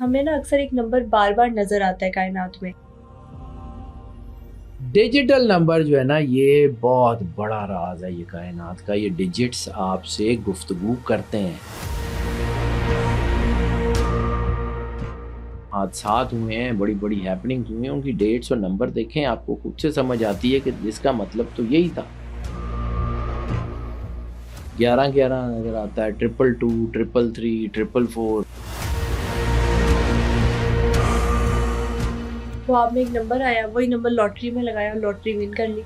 ہمیں نا اکثر ایک نمبر بار بار نظر آتا ہے کائنات میں. ڈیجیٹل نمبر جو ہے نا یہ بہت بڑا راز ہے یہ کائنات کا. یہ ڈیجٹس آپ سے گفتگو کرتے ہیں. حادثات ہوئے ہیں, بڑی بڑی ہیپننگز ہوئی ہیں, ان کی ڈیٹس اور نمبر دیکھیں, آپ کو خود سے سمجھ آتی ہے کہ جس کا مطلب تو یہی تھا. 11 نظر آتا ہے, 222, 333, 444. وہ آپ میں ایک نمبر آیا, وہی نمبر لاٹری میں لگایا اور لاٹری ون کر لی.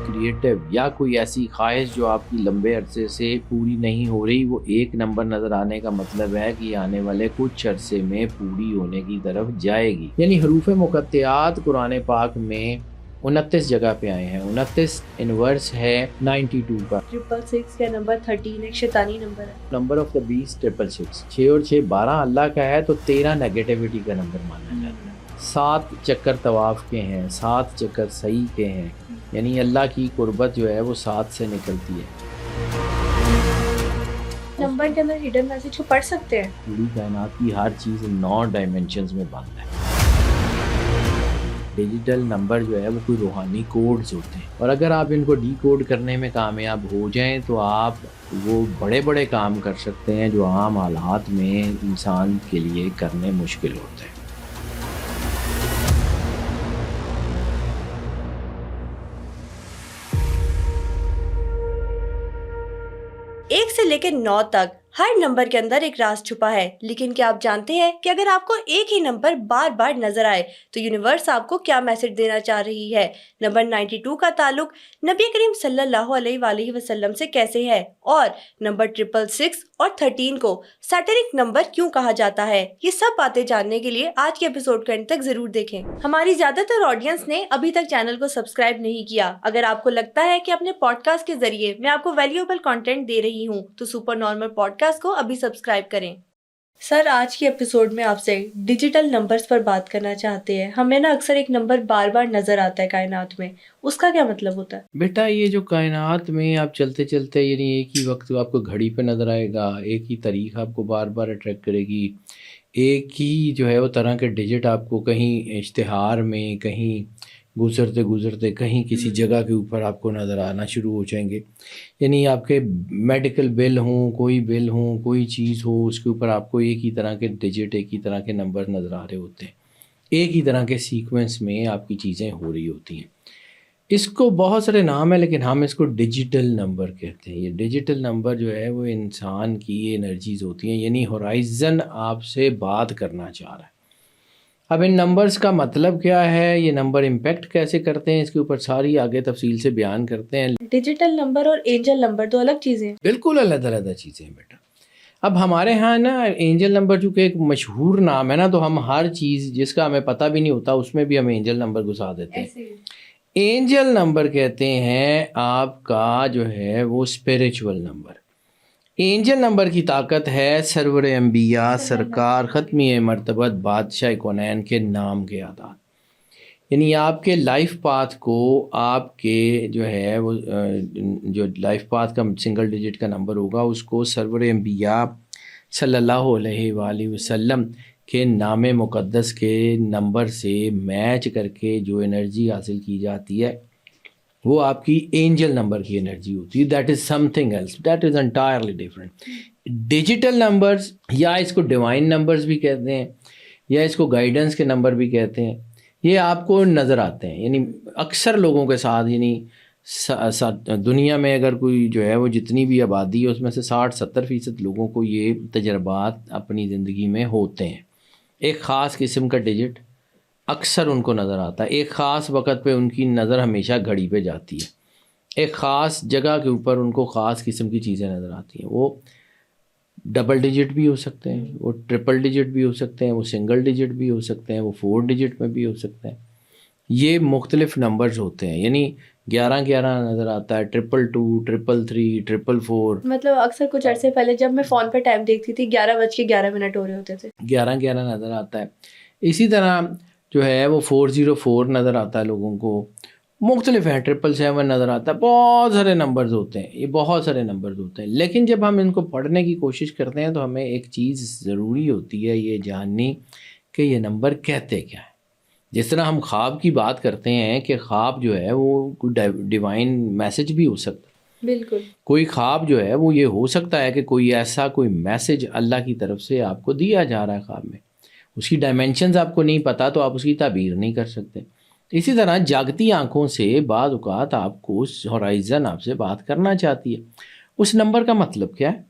کریٹو یا کوئی ایسی خواہش جو آپ کی لمبے عرصے سے پوری نہیں ہو رہی, وہ ایک نمبر نظر آنے کا مطلب ہے کہ آنے والے کچھ عرصے میں پوری ہونے کی طرف جائے گی. یعنی حروف مقطعات قرآن پاک میں 29 جگہ پہ آئے ہیں. 29 انورس ہے 92 کا. 666 کا نمبر 13 ایک شیطانی نمبر ہے. Number of the best 666. 6 اور 6 12 اللہ کا ہے, تو 13 نیگیٹیوٹی کا نمبر مانا جاتا ہے. 7 چکر طواف کے ہیں, 7 چکر سعی کے ہیں, یعنی اللہ کی قربت جو ہے وہ 7 سے نکلتی ہے. نمبر کے اندر ہڈن میسج کو پڑھ سکتے ہیں. پوری کائنات کی ہر چیز 9 ڈائمنشنز میں بند ہے. ڈیجیٹل نمبر جو ہے وہ کوئی روحانی کوڈز ہوتے ہیں, اور اگر آپ ان کو ڈی کوڈ کرنے میں کامیاب ہو جائیں تو آپ وہ بڑے بڑے کام کر سکتے ہیں جو عام حالات میں انسان کے لیے کرنے مشکل ہوتے ہیں. ایک سے لے کے 9 تک ہر نمبر کے اندر ایک راز چھپا ہے. لیکن کیا آپ جانتے ہیں کہ اگر آپ کو ایک ہی نمبر بار بار نظر آئے تو یونیورس آپ کو کیا میسج دینا چاہ رہی ہے؟ نمبر 92 کا تعلق نبی کریم صلی اللہ علیہ وآلہ وسلم سے کیسے ہے؟ اور نمبر 666 اور 13 کو سیٹرک نمبر کیوں کہا جاتا ہے؟ یہ سب باتیں جاننے کے لیے آج کے ایپیسوڈ کو اینڈ تک ضرور دیکھیں. ہماری زیادہ تر آڈینس نے ابھی تک چینل کو سبسکرائب نہیں کیا. اگر آپ کو لگتا ہے کہ اپنے پوڈ کاسٹ کے ذریعے میں آپ کو ویلیوبل کانٹینٹ دے رہی ہوں تو سپر نارمل پوڈ کاسٹ کو ابھی سبسکرائب کریں. سر, آج کے ایپیسوڈ میں آپ سے ڈیجیٹل نمبرز پر بات کرنا چاہتے ہیں. ہمیں نا اکثر ایک نمبر بار بار نظر آتا ہے کائنات میں, اس کا کیا مطلب ہوتا ہے؟ بیٹا یہ جو کائنات میں آپ چلتے چلتے, یعنی ایک ہی وقت آپ کو گھڑی پہ نظر آئے گا, ایک ہی تاریخ آپ کو بار بار اٹریکٹ کرے گی, ایک ہی جو ہے وہ طرح کے ڈیجٹ آپ کو کہیں اشتہار میں, کہیں گزرتے گزرتے کہیں کسی جگہ کے اوپر آپ کو نظر آنا شروع ہو جائیں گے. یعنی آپ کے میڈیکل بل ہوں, کوئی بل ہوں, کوئی چیز ہو, اس کے اوپر آپ کو ایک ہی طرح کے ڈیجٹ, ایک ہی طرح کے نمبر نظر آ رہے ہوتے ہیں. ایک ہی طرح کے سیکوینس میں آپ کی چیزیں ہو رہی ہوتی ہیں. اس کو بہت سارے نام ہیں, لیکن ہم اس کو ڈیجیٹل نمبر کہتے ہیں. یہ ڈیجیٹل نمبر جو ہے وہ انسان کی انرجیز ہوتی ہیں, یعنی ہورائزن آپ سے بات کرنا چاہ رہا ہے. اب ان نمبرز کا مطلب کیا ہے, یہ نمبر امپیکٹ کیسے کرتے ہیں, اس کے اوپر ساری آگے تفصیل سے بیان کرتے ہیں. ڈیجیٹل نمبر اور اینجل نمبر دو الگ چیزیں ہیں. بالکل الگ الگ چیزیں ہیں بیٹا. اب ہمارے ہاں نا اینجل نمبر چونکہ ایک مشہور نام ہے نا, تو ہم ہر چیز جس کا ہمیں پتہ بھی نہیں ہوتا اس میں بھی ہم اینجل نمبر گھسا دیتے ہیں. اینجل نمبر کہتے ہیں آپ کا جو ہے وہ اسپریچول نمبر. اینجل نمبر کی طاقت ہے سرور انبیاء سرکار ختمی مرتبت بادشاہ کونین کے نام کے اعداد. یعنی آپ کے لائف پاتھ کو, آپ کے جو ہے وہ جو لائف پاتھ کا سنگل ڈیجٹ کا نمبر ہوگا, اس کو سرور انبیاء صلی اللہ علیہ وآلہ وسلم کے نام مقدس کے نمبر سے میچ کر کے جو انرجی حاصل کی جاتی ہے وہ آپ کی اینجل نمبر کی انرجی ہوتی ہے. That is something else, that is entirely different. Digital numbers یا اس کو ڈیوائن نمبرز بھی کہتے ہیں, یا اس کو گائیڈنس کے نمبر بھی کہتے ہیں, یہ آپ کو نظر آتے ہیں. یعنی اکثر لوگوں کے ساتھ, یعنی دنیا میں اگر کوئی جو ہے وہ جتنی بھی آبادی ہے اس میں سے 60-70% لوگوں کو یہ تجربات اپنی زندگی میں ہوتے ہیں. ایک خاص قسم کا ڈیجٹ اکثر ان کو نظر آتا ہے, ایک خاص وقت پہ ان کی نظر ہمیشہ گھڑی پہ جاتی ہے, ایک خاص جگہ کے اوپر ان کو خاص قسم کی چیزیں نظر آتی ہیں. وہ ڈبل ڈیجٹ بھی ہو سکتے ہیں, وہ ٹرپل ڈیجٹ بھی ہو سکتے ہیں, وہ سنگل ڈیجٹ بھی ہو سکتے ہیں, وہ 4 ڈیجٹ میں بھی ہو سکتے ہیں. یہ مختلف نمبرز ہوتے ہیں. یعنی 11 نظر آتا ہے, 222, 333, 444. مطلب اکثر کچھ عرصے پہلے جب میں فون پہ ٹائم دیکھتی تھی 11:11 ہو رہے ہوتے تھے. 11 نظر آتا ہے. اسی طرح جو ہے وہ 404 نظر آتا ہے لوگوں کو, مختلف ہیں، 777 نظر آتا ہے، بہت سارے نمبرز ہوتے ہیں، یہ بہت سارے نمبرز ہوتے ہیں. لیکن جب ہم ان کو پڑھنے کی کوشش کرتے ہیں تو ہمیں ایک چیز ضروری ہوتی ہے یہ جاننی کہ یہ نمبر کہتے کیا ہے. جس طرح ہم خواب کی بات کرتے ہیں کہ خواب جو ہے وہ کوئی ڈیوائن میسج بھی ہو سکتا ہے. بالکل. کوئی خواب جو ہے وہ یہ ہو سکتا ہے کہ کوئی ایسا کوئی میسج اللہ کی طرف سے آپ کو دیا جا رہا ہے خواب میں. اس کی ڈائمینشنز آپ کو نہیں پتہ تو آپ اس کی تعبیر نہیں کر سکتے. اسی طرح جاگتی آنکھوں سے بعض اوقات آپ کو ہورائزن آپ سے بات کرنا چاہتی ہے. اس نمبر کا مطلب کیا ہے،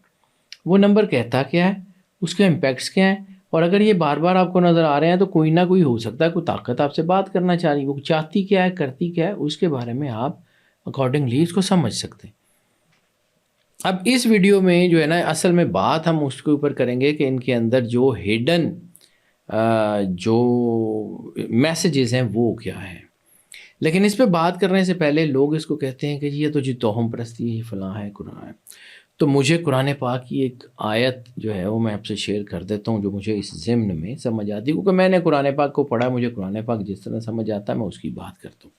وہ نمبر کہتا کیا ہے، اس کے امپیکٹس کیا ہیں، اور اگر یہ بار بار آپ کو نظر آ رہے ہیں تو کوئی نہ کوئی ہو سکتا ہے کوئی طاقت آپ سے بات کرنا چاہ رہی ہے. وہ چاہتی کیا ہے، کرتی کیا ہے، اس کے بارے میں آپ اکارڈنگلی اس کو سمجھ سکتے ہیں. اب اس ویڈیو میں جو ہے نا اصل میں بات ہم اس کے اوپر کریں گے کہ ان کے اندر جو ہڈن جو میسیجز ہیں وہ کیا ہیں. لیکن اس پہ بات کرنے سے پہلے لوگ اس کو کہتے ہیں کہ یہ تو جی توہم پرستی ہے، فلاں ہے، قرآن ہے. تو مجھے قرآن پاک کی ایک آیت جو ہے وہ میں آپ سے شیئر کر دیتا ہوں جو مجھے اس ضمن میں سمجھ آتی ہے، کیونکہ میں نے قرآن پاک کو پڑھا، مجھے قرآن پاک جس طرح سمجھ آتا ہے میں اس کی بات کرتا ہوں.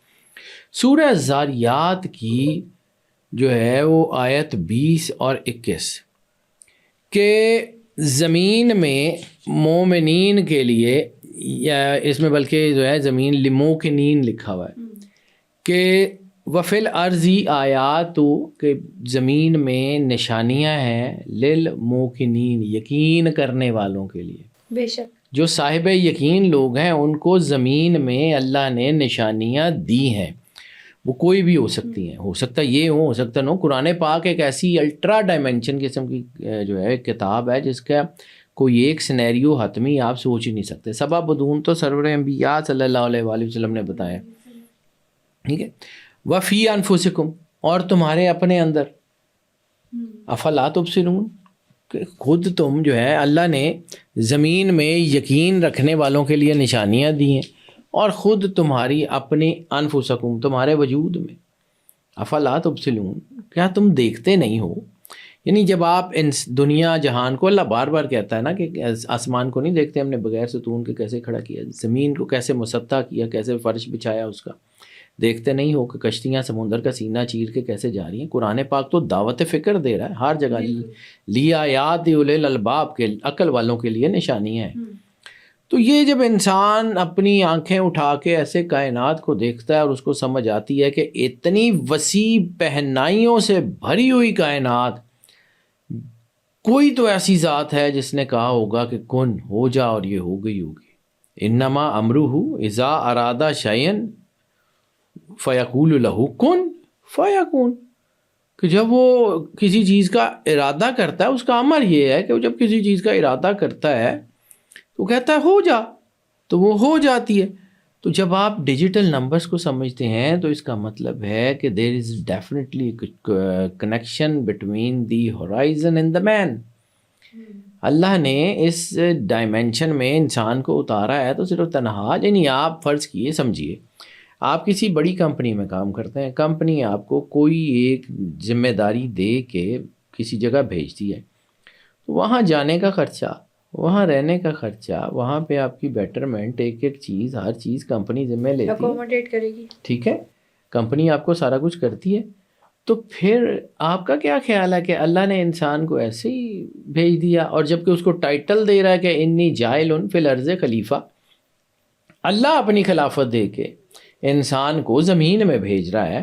سورہ ذاریات کی جو ہے وہ آیت 20 اور 21 کہ زمین میں مومنین کے لیے، یا اس میں بلکہ جو ہے زمین لموکنین لکھا ہوا ہے کہ وفل عرضی آیات، کہ زمین میں نشانیاں ہیں للموکنین، یقین کرنے والوں کے لیے. بے شک جو صاحب یقین لوگ ہیں ان کو زمین میں اللہ نے نشانیاں دی ہیں. وہ کوئی بھی ہو سکتی ہیں، ہو سکتا یہ ہو سکتا نو. قرآن پاک ایک ایسی الٹرا ڈائمینشن قسم کی جو ہے کتاب ہے جس کا کوئی ایک سینیریو حتمی آپ سوچ ہی نہیں سکتے. سبا بدون تو سرور انبیاء صلی اللہ علیہ وآلہ وسلم نے بتایا. ٹھیک ہے. وفی انفسکم، اور تمہارے اپنے اندر، افلا تبصرون، کہ خود تم جو ہے اللہ نے زمین میں یقین رکھنے والوں کے لیے نشانیاں دی ہیں، اور خود تمہاری اپنی انفسکم، تمہارے وجود میں، افلا تبصرون، کیا تم دیکھتے نہیں ہو. یعنی جب آپ ان دنیا جہان کو، اللہ بار بار کہتا ہے نا کہ آسمان کو نہیں دیکھتے ہم نے بغیر ستون کے کیسے کھڑا کیا، زمین کو کیسے مسطح کیا، کیسے فرش بچھایا اس کا، دیکھتے نہیں ہو کہ کشتیاں سمندر کا سینہ چیر کے کیسے جا رہی ہیں. قرآن پاک تو دعوت فکر دے رہا ہے ہر جگہ. لی آیات اولی الالباب، کے عقل والوں کے لیے نشانیاں ہیں. تو یہ جب انسان اپنی آنکھیں اٹھا کے ایسے کائنات کو دیکھتا ہے اور اس کو سمجھ آتی ہے کہ اتنی وسیع پہنائیوں سے بھری ہوئی کائنات، کوئی تو ایسی ذات ہے جس نے کہا ہوگا کہ کن ہو جا اور یہ ہو گئی ہوگی. انما امرہ اذا اراد شیئا فیقول لہ کن فیکون، کہ جب وہ کسی چیز کا ارادہ کرتا ہے اس کا امر یہ ہے کہ وہ جب کسی چیز کا ارادہ کرتا ہے تو کہتا ہے ہو جا، تو وہ ہو جاتی ہے. تو جب آپ ڈیجیٹل نمبرز کو سمجھتے ہیں تو اس کا مطلب ہے کہ there is definitely connection between the horizon and the man. اللہ نے اس ڈائمینشن میں انسان کو اتارا ہے تو صرف تنہا، یعنی آپ فرض کیے، سمجھیے آپ کسی بڑی کمپنی میں کام کرتے ہیں، کمپنی آپ کو کوئی ایک ذمہ داری دے کے کسی جگہ بھیجتی ہے، تو وہاں جانے کا خرچہ، وہاں رہنے کا خرچہ، وہاں پہ آپ کی بیٹرمنٹ، ایک ایک چیز، ہر چیز کمپنی ذمہ لیتی ہے، اکوموڈیٹ کرے گی. ٹھیک ہے، کمپنی آپ کو سارا کچھ کرتی ہے. تو پھر آپ کا کیا خیال ہے کہ اللہ نے انسان کو ایسے ہی بھیج دیا، اور جبکہ اس کو ٹائٹل دے رہا ہے کہ انی جائل فی الارض خلیفہ. اللہ اپنی خلافت دے کے انسان کو زمین میں بھیج رہا ہے،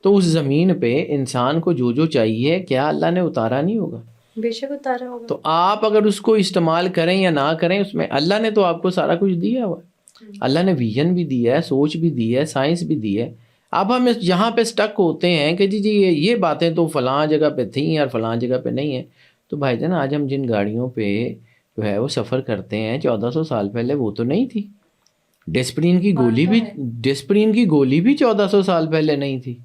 تو اس زمین پہ انسان کو جو جو چاہیے کیا اللہ نے اتارا نہیں ہوگا؟ بے شک اتارا ہوگا. تو آپ اگر اس کو استعمال کریں یا نہ کریں، اس میں اللہ نے تو آپ کو سارا کچھ دیا ہوا ہے. اللہ نے ویژن بھی دیا ہے، سوچ بھی دی ہے، سائنس بھی دی ہے. اب ہم یہاں پہ سٹک ہوتے ہیں کہ جی یہ باتیں تو فلاں جگہ پہ تھیں اور فلاں جگہ پہ نہیں ہیں. تو بھائی جان آج ہم جن گاڑیوں پہ جو ہے وہ سفر کرتے ہیں 1400 سال پہلے وہ تو نہیں تھی. ڈسپرین کی گولی بھی 1400 سال پہلے نہیں تھی.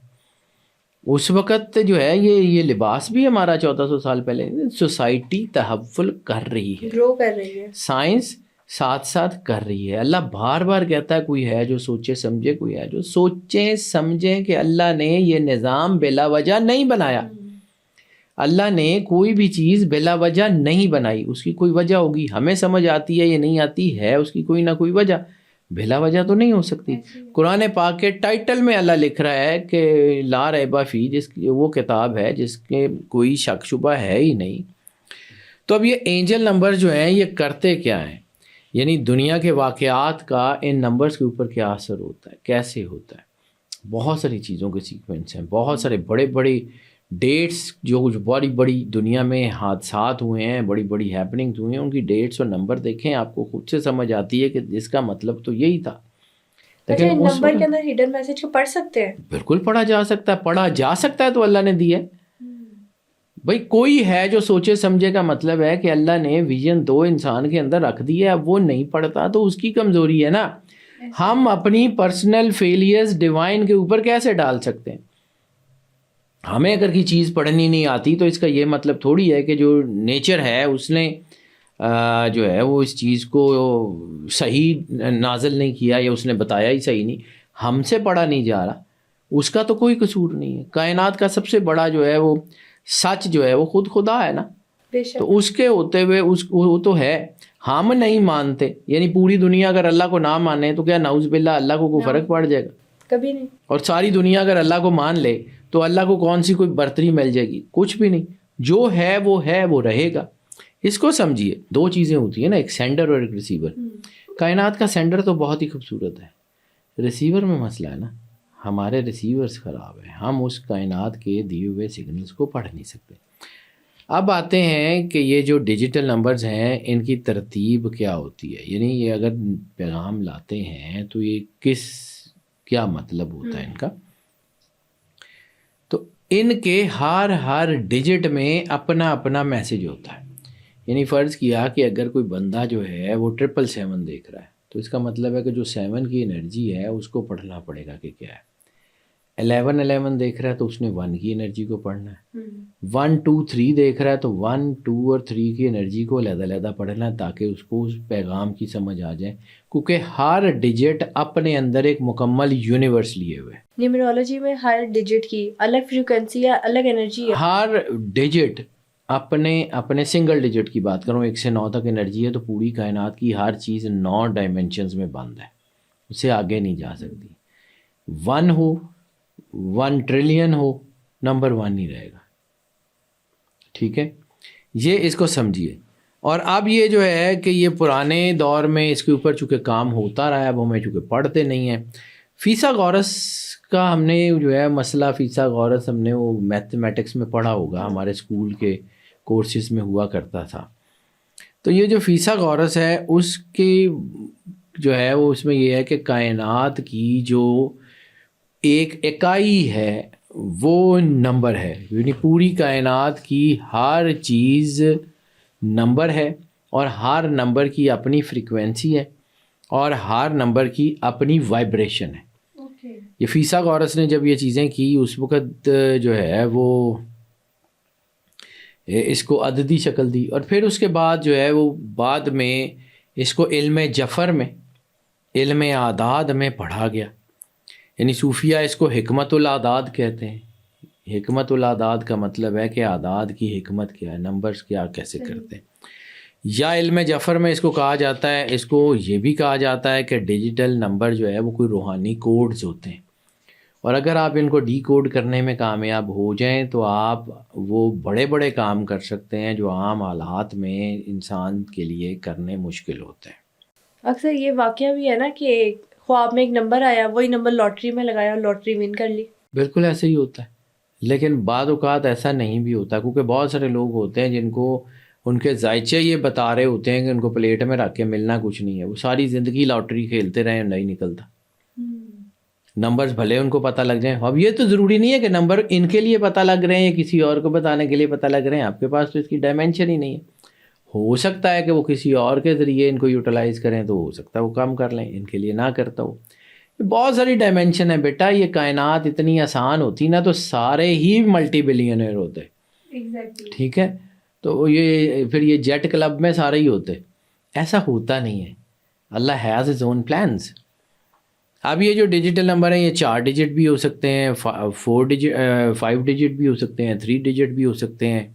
اس وقت جو ہے یہ لباس بھی ہمارا 1400 سال پہلے. سوسائٹی تحول کر رہی ہے، گرو کر رہی ہے، سائنس ساتھ ساتھ کر رہی ہے. اللہ بار بار کہتا ہے کوئی ہے جو سوچے سمجھے، کوئی ہے جو سوچیں سمجھیں کہ اللہ نے یہ نظام بلا وجہ نہیں بنایا. اللہ نے کوئی بھی چیز بلا وجہ نہیں بنائی، اس کی کوئی وجہ ہوگی. ہمیں سمجھ آتی ہے یہ نہیں آتی ہے، اس کی کوئی نہ کوئی وجہ. بلا وجہ تو نہیں ہو سکتی. قرآن پاک کے ٹائٹل میں اللہ لکھ رہا ہے کہ لا ریب فی، وہ کتاب ہے جس کے کوئی شک شبہ ہے ہی نہیں. تو اب یہ اینجل نمبر جو ہیں یہ کرتے کیا ہیں، یعنی دنیا کے واقعات کا ان نمبرز کے اوپر کیا اثر ہوتا ہے، کیسے ہوتا ہے. بہت ساری چیزوں کے سیکوینس ہیں، بہت سارے بڑے بڑے ڈیٹس جو بڑی بڑی دنیا میں حادثات ہوئے ہیں، بڑی بڑی ہیپننگز ہوئے ہیں، ان کی ڈیٹس اور نمبر دیکھیں، آپ کو خود سے سمجھ آتی ہے کہ اس کا مطلب تو یہی تھا. لیکن اس نمبر کے اندر ہڈن میسج کو پڑھ سکتے ہیں. بالکل پڑھا جا سکتا ہے، پڑھا جا سکتا ہے تو اللہ نے دیا ہے. بھائی کوئی ہے جو سوچے سمجھے کا مطلب ہے کہ اللہ نے ویژن دو انسان کے اندر رکھ دی ہے، اب وہ نہیں پڑھتا تو اس کی کمزوری ہے نا. ہم اپنی پرسنل فیلیئرز ڈیوائن کے اوپر کیسے ڈال سکتے ہیں؟ ہمیں اگر کی چیز پڑھنی نہیں آتی تو اس کا یہ مطلب تھوڑی ہے کہ جو نیچر ہے اس نے جو ہے وہ اس چیز کو صحیح نازل نہیں کیا یا اس نے بتایا ہی صحیح نہیں. ہم سے پڑھا نہیں جا رہا، اس کا تو کوئی قصور نہیں ہے. کائنات کا سب سے بڑا جو ہے وہ سچ جو ہے وہ خود خدا ہے نا. تو اس کے ہوتے ہوئے وہ تو ہے، ہم نہیں مانتے. یعنی پوری دنیا اگر اللہ کو نہ مانے تو کیا نعوذ باللہ اللہ کو کوئی فرق پڑ جائے گا؟ کبھی نہیں. اور ساری دنیا اگر اللہ کو مان لے تو اللہ کو کون سی کوئی برتری مل جائے گی؟ کچھ بھی نہیں. جو ہے وہ رہے گا. اس کو سمجھیے، دو چیزیں ہوتی ہیں نا، ایک سینڈر اور ایک ریسیور. کائنات کا سینڈر تو بہت ہی خوبصورت ہے، ریسیور میں مسئلہ ہے نا، ہمارے ریسیورز خراب ہیں، ہم اس کائنات کے دیے ہوئے سگنلز کو پڑھ نہیں سکتے. اب آتے ہیں کہ یہ جو ڈیجیٹل نمبرز ہیں ان کی ترتیب کیا ہوتی ہے، یعنی یہ اگر پیغام لاتے ہیں تو یہ کیا مطلب ہوتا ہے ان کا. تو ان کے ہر ڈیجٹ میں اپنا اپنا میسج ہوتا ہے. یعنی فرض کیا کہ اگر کوئی بندہ جو ہے وہ 777 دیکھ رہا ہے تو اس کا مطلب ہے کہ جو 7 کی انرجی ہے اس کو پڑھنا پڑے گا کہ کیا ہے. 11 دیکھ رہا ہے تو اس نے 1 کی انرجی کو پڑھنا ہے. 1 2 3 دیکھ رہا ہے تو 1 2 اور 3 کی انرجی کو علیحدہ پڑھنا ہے تاکہ اس کو اس پیغام کی سمجھ آ جائے، کیونکہ ہر ڈیجٹ اپنے اندر ایک مکمل یونیورس لیے ہوئے. نیومرولوجی میں ہر ڈیجٹ کی الگ فریکوینسی یا الگ انرجی ہے. ہر ڈیجٹ اپنے سنگل ڈیجٹ کی بات کروں، 1 سے 9 تک انرجی ہے تو پوری کائنات کی ہر چیز 9 ڈائمینشنز میں بند ہے، اس سے آگے نہیں جا سکتی. 1 ہو 1 ٹریلین ہو، نمبر 1 ہی رہے گا. ٹھیک ہے، یہ اس کو سمجھیے. اور اب یہ جو ہے کہ یہ پرانے دور میں اس کے اوپر چونکہ کام ہوتا رہا ہے، اب ہمیں چونکہ پڑھتے نہیں ہیں. فیثاغورس کا ہم نے جو ہے مسئلہ، فیثاغورس ہم نے وہ میتھمیٹکس میں پڑھا ہوگا، ہمارے اسکول کے کورسز میں ہوا کرتا تھا. تو یہ جو فیثاغورس ہے اس کی جو ہے وہ اس میں یہ ہے کہ کائنات کی جو ایک اکائی ہے وہ نمبر ہے. یعنی پوری کائنات کی ہر چیز نمبر ہے اور ہر نمبر کی اپنی فریکوینسی ہے اور ہر نمبر کی اپنی وائبریشن ہے. یہ فیثاغورس نے جب یہ چیزیں کی اس وقت جو ہے وہ اس کو عددی شکل دی، اور پھر اس کے بعد جو ہے وہ بعد میں اس کو علم جفر میں، علم اعداد میں پڑھا گیا. یعنی صوفیہ اس کو حکمت الاعداد کہتے ہیں. حکمت الاعداد کا مطلب ہے کہ اعداد کی حکمت کیا ہے، نمبرز کیا کیسے کرتے ہیں. یا علم جفر میں اس کو کہا جاتا ہے، اس کو یہ بھی کہا جاتا ہے کہ ڈیجیٹل نمبر جو ہے وہ کوئی روحانی کوڈز ہوتے ہیں، اور اگر آپ ان کو ڈی کوڈ کرنے میں کامیاب ہو جائیں تو آپ وہ بڑے بڑے کام کر سکتے ہیں جو عام حالات میں انسان کے لیے کرنے مشکل ہوتے ہیں. اکثر یہ واقعہ بھی ہے نا کہ خواب میں ایک نمبر آیا، وہی نمبر لاٹری میں لگایا اور لاٹری ون کر لی. بالکل ایسے ہی ہوتا ہے، لیکن بعض اوقات ایسا نہیں بھی ہوتا، کیونکہ بہت سارے لوگ ہوتے ہیں جن کو ان کے ذائچے یہ بتا رہے ہوتے ہیں کہ ان کو پلیٹ میں رکھ کے ملنا کچھ نہیں ہے. وہ ساری زندگی لاٹری کھیلتے رہے، نہیں نکلتا. نمبرز بھلے ان کو پتہ لگ جائیں. اب یہ تو ضروری نہیں ہے کہ نمبر ان کے لیے پتہ لگ رہے ہیں یا کسی اور کو بتانے کے لیے پتہ لگ رہے ہیں. آپ کے پاس تو اس کی ڈائمینشن ہی نہیں ہے. ہو سکتا ہے کہ وہ کسی اور کے ذریعے ان کو یوٹیلائز کریں تو ہو سکتا ہے وہ کام کر لیں، ان کے لیے نہ کرتا ہو. بہت ساری ڈائمینشن ہے بیٹا. یہ کائنات اتنی آسان ہوتی نا تو سارے ہی ملٹی بلینئر ہوتے. ٹھیک ہے، تو یہ پھر یہ جیٹ کلب میں سارے ہی ہوتے. ایسا ہوتا نہیں ہے. اللہ ہیز ہز اون پلانز. اب یہ جو ڈیجیٹل نمبر ہیں یہ 4 ڈیجٹ بھی ہو سکتے ہیں، 5 ڈیجٹ بھی ہو سکتے ہیں، 3 ڈیجٹ بھی ہو سکتے ہیں.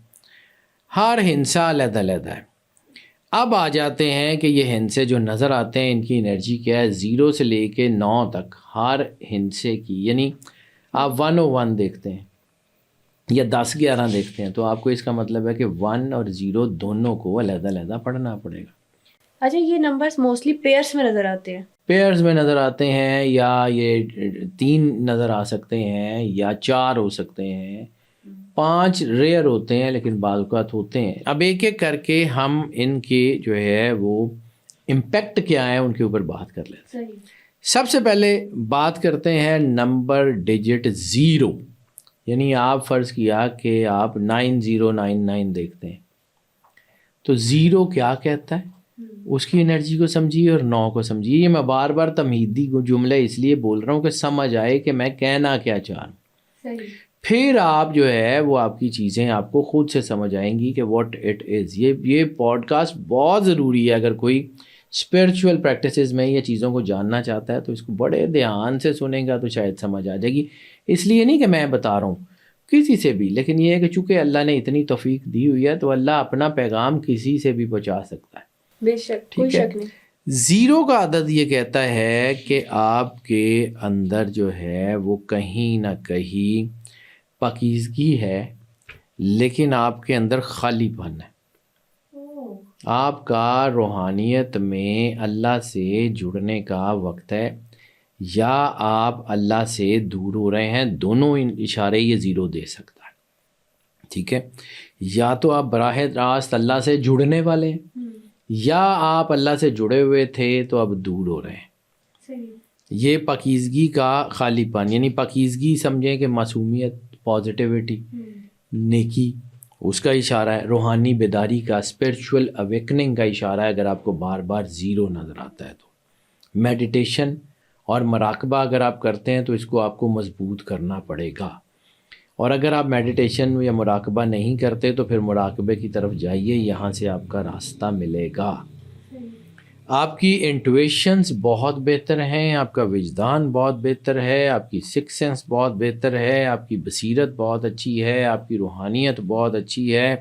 ہر ہندسہ علیحدہ علیحدہ ہے. اب آ جاتے ہیں کہ یہ ہندسے جو نظر آتے ہیں ان کی انرجی کیا ہے. 0 سے لے کے 9 تک ہر ہندسے کی، یعنی آپ 101 دیکھتے ہیں یا 10-11 دیکھتے ہیں تو آپ کو اس کا مطلب ہے کہ 1 اور 0 دونوں کو علیحدہ علیحدہ پڑھنا پڑے گا. اچھا، یہ نمبرز موسٹلی پیئرس میں نظر آتے ہیں؟ پیئرز میں نظر آتے ہیں، یا یہ 3 نظر آ سکتے ہیں یا 4 ہو سکتے ہیں، 5 ریئر ہوتے ہیں لیکن بعض اوقات ہوتے ہیں. اب ایک ایک کر کے ہم ان کے جو ہے وہ امپیکٹ کیا ہے ان کے اوپر بات کر لیتے ہیں. سب سے پہلے بات کرتے ہیں نمبر ڈیجٹ 0. یعنی آپ فرض کیا کہ آپ 9099 دیکھتے ہیں تو 0 کیا کہتا ہے اس کی انرجی کو سمجھیے اور 9 کو سمجھیے. یہ میں بار بار تمہیدی جملہ اس لیے بول رہا ہوں کہ سمجھ آئے کہ میں کہنا کیا چاہ رہا ہوں. پھر آپ جو ہے وہ آپ کی چیزیں آپ کو خود سے سمجھ آئیں گی کہ واٹ اٹ از. یہ پوڈ کاسٹ بہت ضروری ہے. اگر کوئی اسپرچول پریکٹسز میں یہ چیزوں کو جاننا چاہتا ہے تو اس کو بڑے دھیان سے سنیں گا تو شاید سمجھ آ جائے گی. اس لیے نہیں کہ میں بتا رہا ہوں کسی سے بھی، لیکن یہ ہے کہ چونکہ اللہ نے اتنی توفیق دی ہوئی ہے تو اللہ اپنا پیغام کسی سے بھی پہنچا سکتا ہے. بے شک، کوئی شک نہیں. 0 کا عدد یہ کہتا ہے کہ آپ کے اندر جو ہے وہ کہیں نہ کہیں پاکیزگی ہے لیکن آپ کے اندر خالی پن ہے. آپ کا روحانیت میں اللہ سے جڑنے کا وقت ہے یا آپ اللہ سے دور ہو رہے ہیں. دونوں اشارے یہ 0 دے سکتا ہے. ٹھیک ہے، یا تو آپ براہ راست اللہ سے جڑنے والے ہیں یا آپ اللہ سے جڑے ہوئے تھے تو اب دور ہو رہے ہیں. یہ پاکیزگی کا خالی پن، یعنی پاکیزگی سمجھیں کہ معصومیت، پازیٹیوٹی، نیکی، اس کا اشارہ ہے. روحانی بیداری کا، اسپرچول اویکننگ کا اشارہ ہے اگر آپ کو بار بار 0 نظر آتا ہے تو. میڈیٹیشن اور مراقبہ اگر آپ کرتے ہیں تو اس کو آپ کو مضبوط کرنا پڑے گا. اور اگر آپ میڈیٹیشن یا مراقبہ نہیں کرتے تو پھر مراقبے کی طرف جائیے، یہاں سے آپ کا راستہ ملے گا. آپ کی انٹویشنز بہت بہتر ہیں، آپ کا وجدان بہت بہتر ہے، آپ کی سکس سینس بہت بہتر ہے، آپ کی بصیرت بہت اچھی ہے، آپ کی روحانیت بہت اچھی ہے.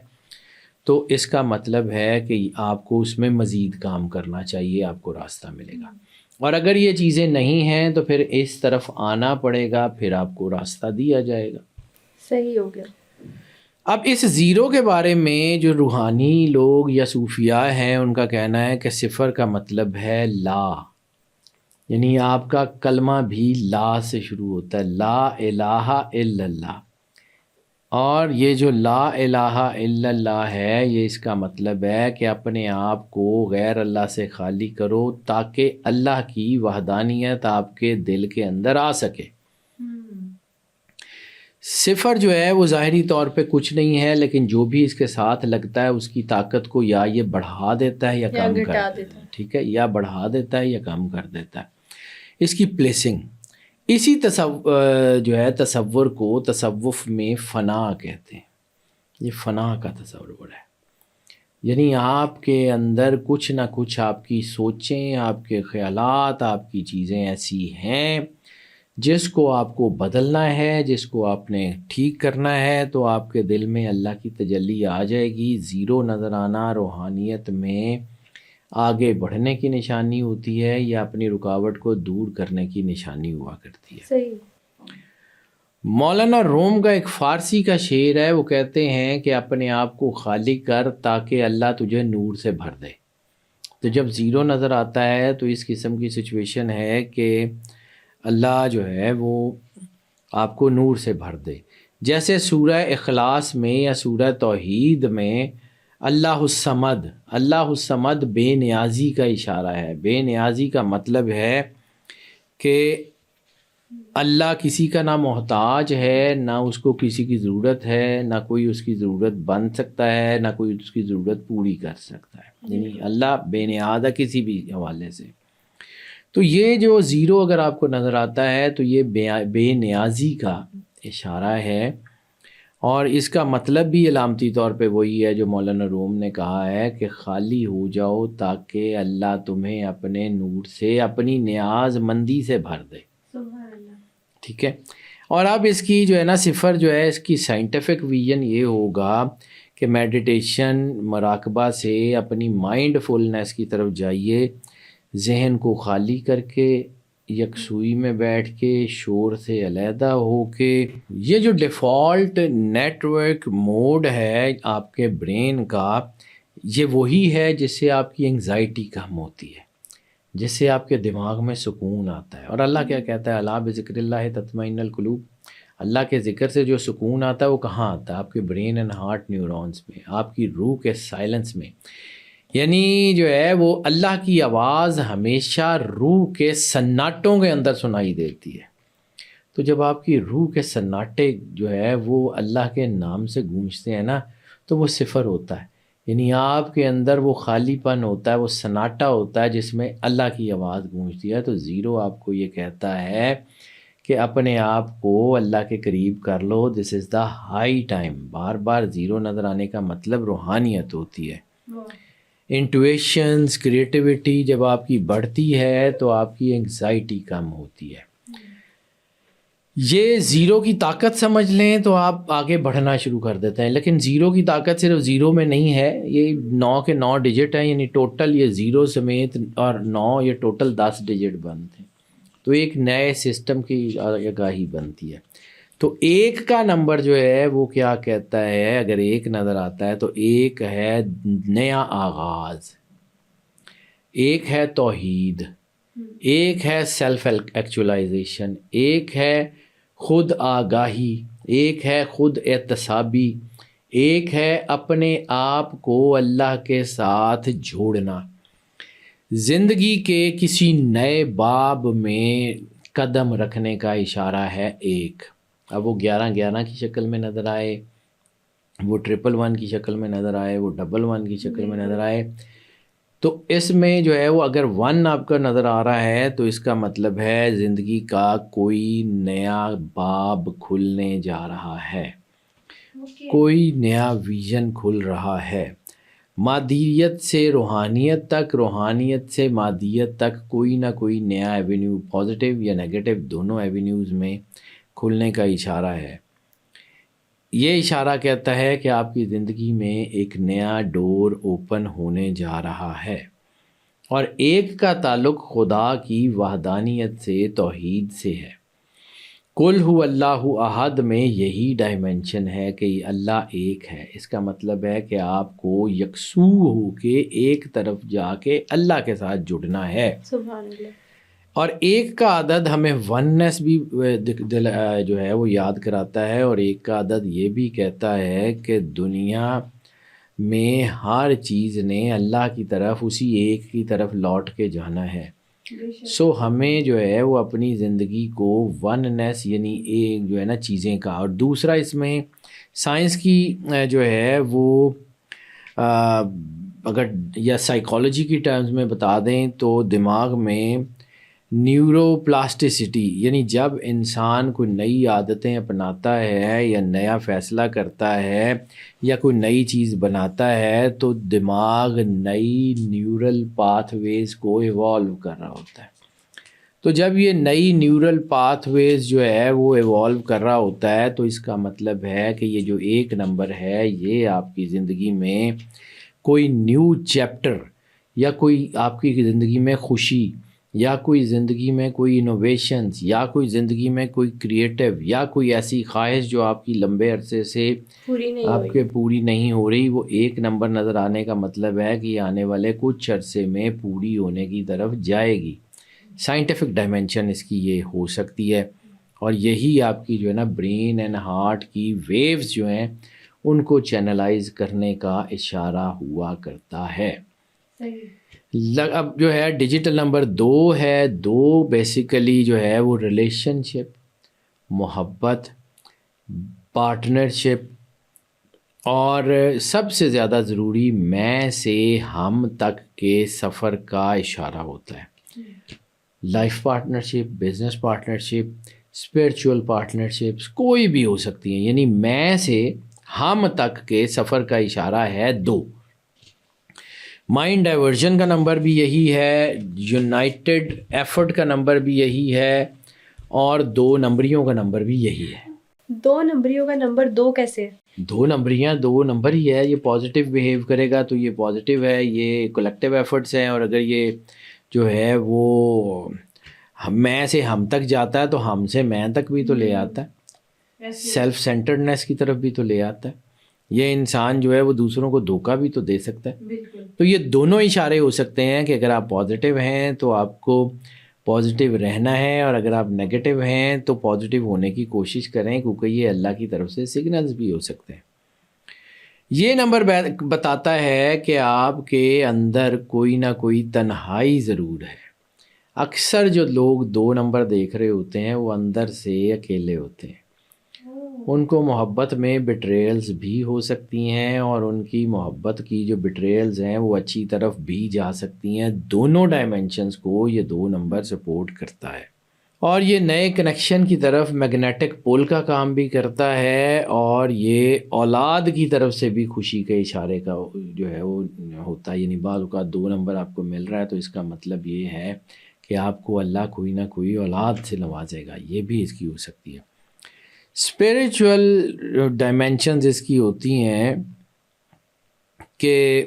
تو اس کا مطلب ہے کہ آپ کو اس میں مزید کام کرنا چاہیے، آپ کو راستہ ملے گا. اور اگر یہ چیزیں نہیں ہیں تو پھر اس طرف آنا پڑے گا، پھر آپ کو راستہ دیا جائے گا. صحیح ہو گیا. اب اس 0 کے بارے میں جو روحانی لوگ یا صوفیاء ہیں ان کا کہنا ہے کہ 0 کا مطلب ہے لا، یعنی آپ کا کلمہ بھی لا سے شروع ہوتا ہے، لا الہ الا اللہ. اور یہ جو لا الہ الا اللہ ہے یہ اس کا مطلب ہے کہ اپنے آپ کو غیر اللہ سے خالی کرو تاکہ اللہ کی وحدانیت آپ کے دل کے اندر آ سکے. 0 جو ہے وہ ظاہری طور پہ کچھ نہیں ہے، لیکن جو بھی اس کے ساتھ لگتا ہے اس کی طاقت کو یا یہ بڑھا دیتا ہے یا کم کر دیتا ہے. ٹھیک ہے، یا بڑھا دیتا ہے یا کم کر دیتا ہے. اس کی پلیسنگ، اسی جو ہے تصور کو تصوف میں فنا کہتے ہیں. یہ فنا کا تصور ہے، یعنی آپ کے اندر کچھ نہ کچھ آپ کی سوچیں، آپ کے خیالات، آپ کی چیزیں ایسی ہیں جس کو آپ کو بدلنا ہے، جس کو آپ نے ٹھیک کرنا ہے. تو آپ کے دل میں اللہ کی تجلی آ جائے گی. 0 نظر آنا روحانیت میں آگے بڑھنے کی نشانی ہوتی ہے یا اپنی رکاوٹ کو دور کرنے کی نشانی ہوا کرتی ہے. صحیح. مولانا روم کا ایک فارسی کا شعر ہے، وہ کہتے ہیں کہ اپنے آپ کو خالی کر تاکہ اللہ تجھے نور سے بھر دے. تو جب 0 نظر آتا ہے تو اس قسم کی سچویشن ہے کہ اللہ جو ہے وہ آپ کو نور سے بھر دے. جیسے سورہ اخلاص میں یا سورہ توحید میں اللہ الصمد، اللہ الصمد بے نیازی کا اشارہ ہے. بے نیازی کا مطلب ہے کہ اللہ کسی کا نہ محتاج ہے، نہ اس کو کسی کی ضرورت ہے، نہ کوئی اس کی ضرورت بن سکتا ہے، نہ کوئی اس کی ضرورت پوری کر سکتا ہے. یعنی اللہ بے نیاز ہے کسی بھی حوالے سے. تو یہ جو 0 اگر آپ کو نظر آتا ہے تو یہ بے نیازی کا اشارہ ہے. اور اس کا مطلب بھی علامتی طور پہ وہی ہے جو مولانا روم نے کہا ہے کہ خالی ہو جاؤ تاکہ اللہ تمہیں اپنے نور سے، اپنی نیاز مندی سے بھر دے. ٹھیک ہے. اور اب اس کی جو ہے نا 0 جو ہے اس کی سائنٹیفک ویژن یہ ہوگا کہ میڈیٹیشن مراقبہ سے اپنی مائنڈ فلنس کی طرف جائیے، ذہن کو خالی کر کے، یکسوئی میں بیٹھ کے، شور سے علیحدہ ہو کے. یہ جو ڈیفالٹ نیٹ ورک موڈ ہے آپ کے برین کا، یہ وہی ہے جس سے آپ کی انگزائٹی کم ہوتی ہے، جس سے آپ کے دماغ میں سکون آتا ہے. اور اللہ کیا کہتا ہے؟ الا بذکر اللہ تطمئن القلوب. اللہ کے ذکر سے جو سکون آتا ہے وہ کہاں آتا ہے؟ آپ کے برین اینڈ ہارٹ نیورونز میں، آپ کی روح کے سائلنس میں. یعنی جو ہے وہ اللہ کی آواز ہمیشہ روح کے سناٹوں کے اندر سنائی دیتی ہے. تو جب آپ کی روح کے سناٹے جو ہے وہ اللہ کے نام سے گونجتے ہیں نا، تو وہ صفر ہوتا ہے. یعنی آپ کے اندر وہ خالی پن ہوتا ہے، وہ سناٹا ہوتا ہے جس میں اللہ کی آواز گونجتی ہے. تو زیرو آپ کو یہ کہتا ہے کہ اپنے آپ کو اللہ کے قریب کر لو. This is the high time. بار بار زیرو نظر آنے کا مطلب روحانیت ہوتی ہے. انٹویشنز، کریٹیوٹی جب آپ کی بڑھتی ہے تو آپ کی انگزائٹی کم ہوتی ہے. یہ زیرو کی طاقت سمجھ لیں تو آپ آگے بڑھنا شروع کر دیتے ہیں. لیکن زیرو کی طاقت صرف زیرو میں نہیں ہے، یہ 9 کے 9 ڈیجٹ ہیں. یعنی ٹوٹل یہ زیرو سمیت اور 9 یہ ٹوٹل 10 ڈیجٹ بنتے ہیں. تو ایک نئے سسٹم کی آگاہی بنتی ہے. تو ایک کا نمبر جو ہے وہ کیا کہتا ہے؟ اگر ایک نظر آتا ہے تو ایک ہے نیا آغاز، ایک ہے توحید، ایک ہے سیلف ایکچولائزیشن، ایک ہے خود آگاہی، ایک ہے خود احتسابی، ایک ہے اپنے آپ کو اللہ کے ساتھ جوڑنا. زندگی کے کسی نئے باب میں قدم رکھنے کا اشارہ ہے ایک. اب وہ 11 کی شکل میں نظر آئے، وہ 111 کی شکل میں نظر آئے، وہ 11 کی شکل میں نظر آئے، تو اس میں جو ہے وہ اگر 1 آپ کا نظر آ رہا ہے تو اس کا مطلب ہے زندگی کا کوئی نیا باب کھلنے جا رہا ہے، کوئی نیا ویژن کھل رہا ہے. مادیت سے روحانیت تک، روحانیت سے مادیت تک کوئی نہ کوئی نیا ایونیو، پازیٹیو یا نیگیٹو دونوں ایونیوز میں کھلنے کا اشارہ ہے. یہ اشارہ کہتا ہے کہ آپ کی زندگی میں ایک نیا ڈور اوپن ہونے جا رہا ہے. اور ایک کا تعلق خدا کی وحدانیت سے، توحید سے ہے. قل هو اللہ احد میں یہی ڈائمنشن ہے کہ اللہ ایک ہے. اس کا مطلب ہے کہ آپ کو یکسو ہو کے ایک طرف جا کے اللہ کے ساتھ جڑنا ہے. سبحان اللہ. اور ایک کا عدد ہمیں وننس بھی جو ہے وہ یاد کراتا ہے. اور ایک کا عدد یہ بھی کہتا ہے کہ دنیا میں ہر چیز نے اللہ کی طرف، اسی ایک کی طرف لوٹ کے جانا ہے. سو ہمیں جو ہے وہ اپنی زندگی کو وننس یعنی ایک جو ہے نا چیزیں کا. اور دوسرا اس میں سائنس کی جو ہے وہ اگر یا سائیکالوجی کی ٹرمز میں بتا دیں تو دماغ میں نیورو پلاسٹیسٹی، یعنی جب انسان کوئی نئی عادتیں اپناتا ہے یا نیا فیصلہ کرتا ہے یا کوئی نئی چیز بناتا ہے تو دماغ نئی نیورل پاتھ ویز کو ایوالو کر رہا ہوتا ہے. تو جب یہ نئی نیورل پاتھ ویز جو ہے وہ ایوالو کر رہا ہوتا ہے تو اس کا مطلب ہے کہ یہ جو ایک نمبر ہے یہ آپ کی زندگی میں کوئی نیو چیپٹر یا کوئی آپ کی زندگی میں خوشی یا کوئی زندگی میں کوئی انوویشنز یا کوئی زندگی میں کوئی کریٹیو یا کوئی ایسی خواہش جو آپ کی لمبے عرصے سے آپ کے پوری نہیں ہو رہی، وہ ایک نمبر نظر آنے کا مطلب ہے کہ آنے والے کچھ عرصے میں پوری ہونے کی طرف جائے گی. سائنٹیفک ڈائمنشن اس کی یہ ہو سکتی ہے. اور یہی آپ کی جو ہے نا برین اینڈ ہارٹ کی ویوز جو ہیں ان کو چینلائز کرنے کا اشارہ ہوا کرتا ہے. اب جو ہے ڈیجیٹل نمبر 2 ہے. 2 بیسیکلی جو ہے وہ ریلیشن شپ، محبت، پارٹنرشپ اور سب سے زیادہ ضروری میں سے ہم تک کے سفر کا اشارہ ہوتا ہے. Life partnership, business partnership, spiritual partnerships کوئی بھی ہو سکتی ہیں. یعنی میں سے ہم تک کے سفر کا اشارہ ہے 2. مائنڈ ڈائیورژن کا نمبر بھی یہی ہے، یونائٹڈ ایفرٹ کا نمبر بھی یہی ہے اور 2 نمبریوں کا نمبر بھی یہی ہے. 2 نمبریوں کا نمبر 2 کیسے؟ دو نمبریاں دو نمبر ہی ہے. یہ پازیٹیو بیہیو کرے گا تو یہ پازیٹیو ہے, یہ کولیکٹیو ایفرٹس ہیں. اور اگر یہ جو ہے وہ میں سے ہم تک جاتا ہے تو ہم سے میں تک بھی تو لے آتا ہے, سیلف سینٹرڈنیس کی طرف بھی تو لے آتا ہے. یہ انسان جو ہے وہ دوسروں کو دھوکہ بھی تو دے سکتا ہے. تو یہ دونوں اشارے ہو سکتے ہیں کہ اگر آپ پازیٹیو ہیں تو آپ کو پازیٹیو رہنا ہے, اور اگر آپ نیگیٹو ہیں تو پازیٹیو ہونے کی کوشش کریں, کیونکہ یہ اللہ کی طرف سے سگنلز بھی ہو سکتے ہیں. یہ نمبر بتاتا ہے کہ آپ کے اندر کوئی نہ کوئی تنہائی ضرور ہے. اکثر جو لوگ 2 نمبر دیکھ رہے ہوتے ہیں وہ اندر سے اکیلے ہوتے ہیں. ان کو محبت میں بٹریلز بھی ہو سکتی ہیں, اور ان کی محبت کی جو بٹریلز ہیں وہ اچھی طرف بھی جا سکتی ہیں. دونوں ڈائمنشنز کو یہ 2 نمبر سپورٹ کرتا ہے, اور یہ نئے کنیکشن کی طرف میگنیٹک پول کا کام بھی کرتا ہے, اور یہ اولاد کی طرف سے بھی خوشی کے اشارے کا جو ہے وہ ہوتا ہے. یعنی بعض اوقات 2 نمبر آپ کو مل رہا ہے تو اس کا مطلب یہ ہے کہ آپ کو اللہ کوئی نہ کوئی اولاد سے نوازے گا, یہ بھی اس کی ہو سکتی ہے. اسپریچول ڈائمینشنز اس کی ہوتی ہیں کہ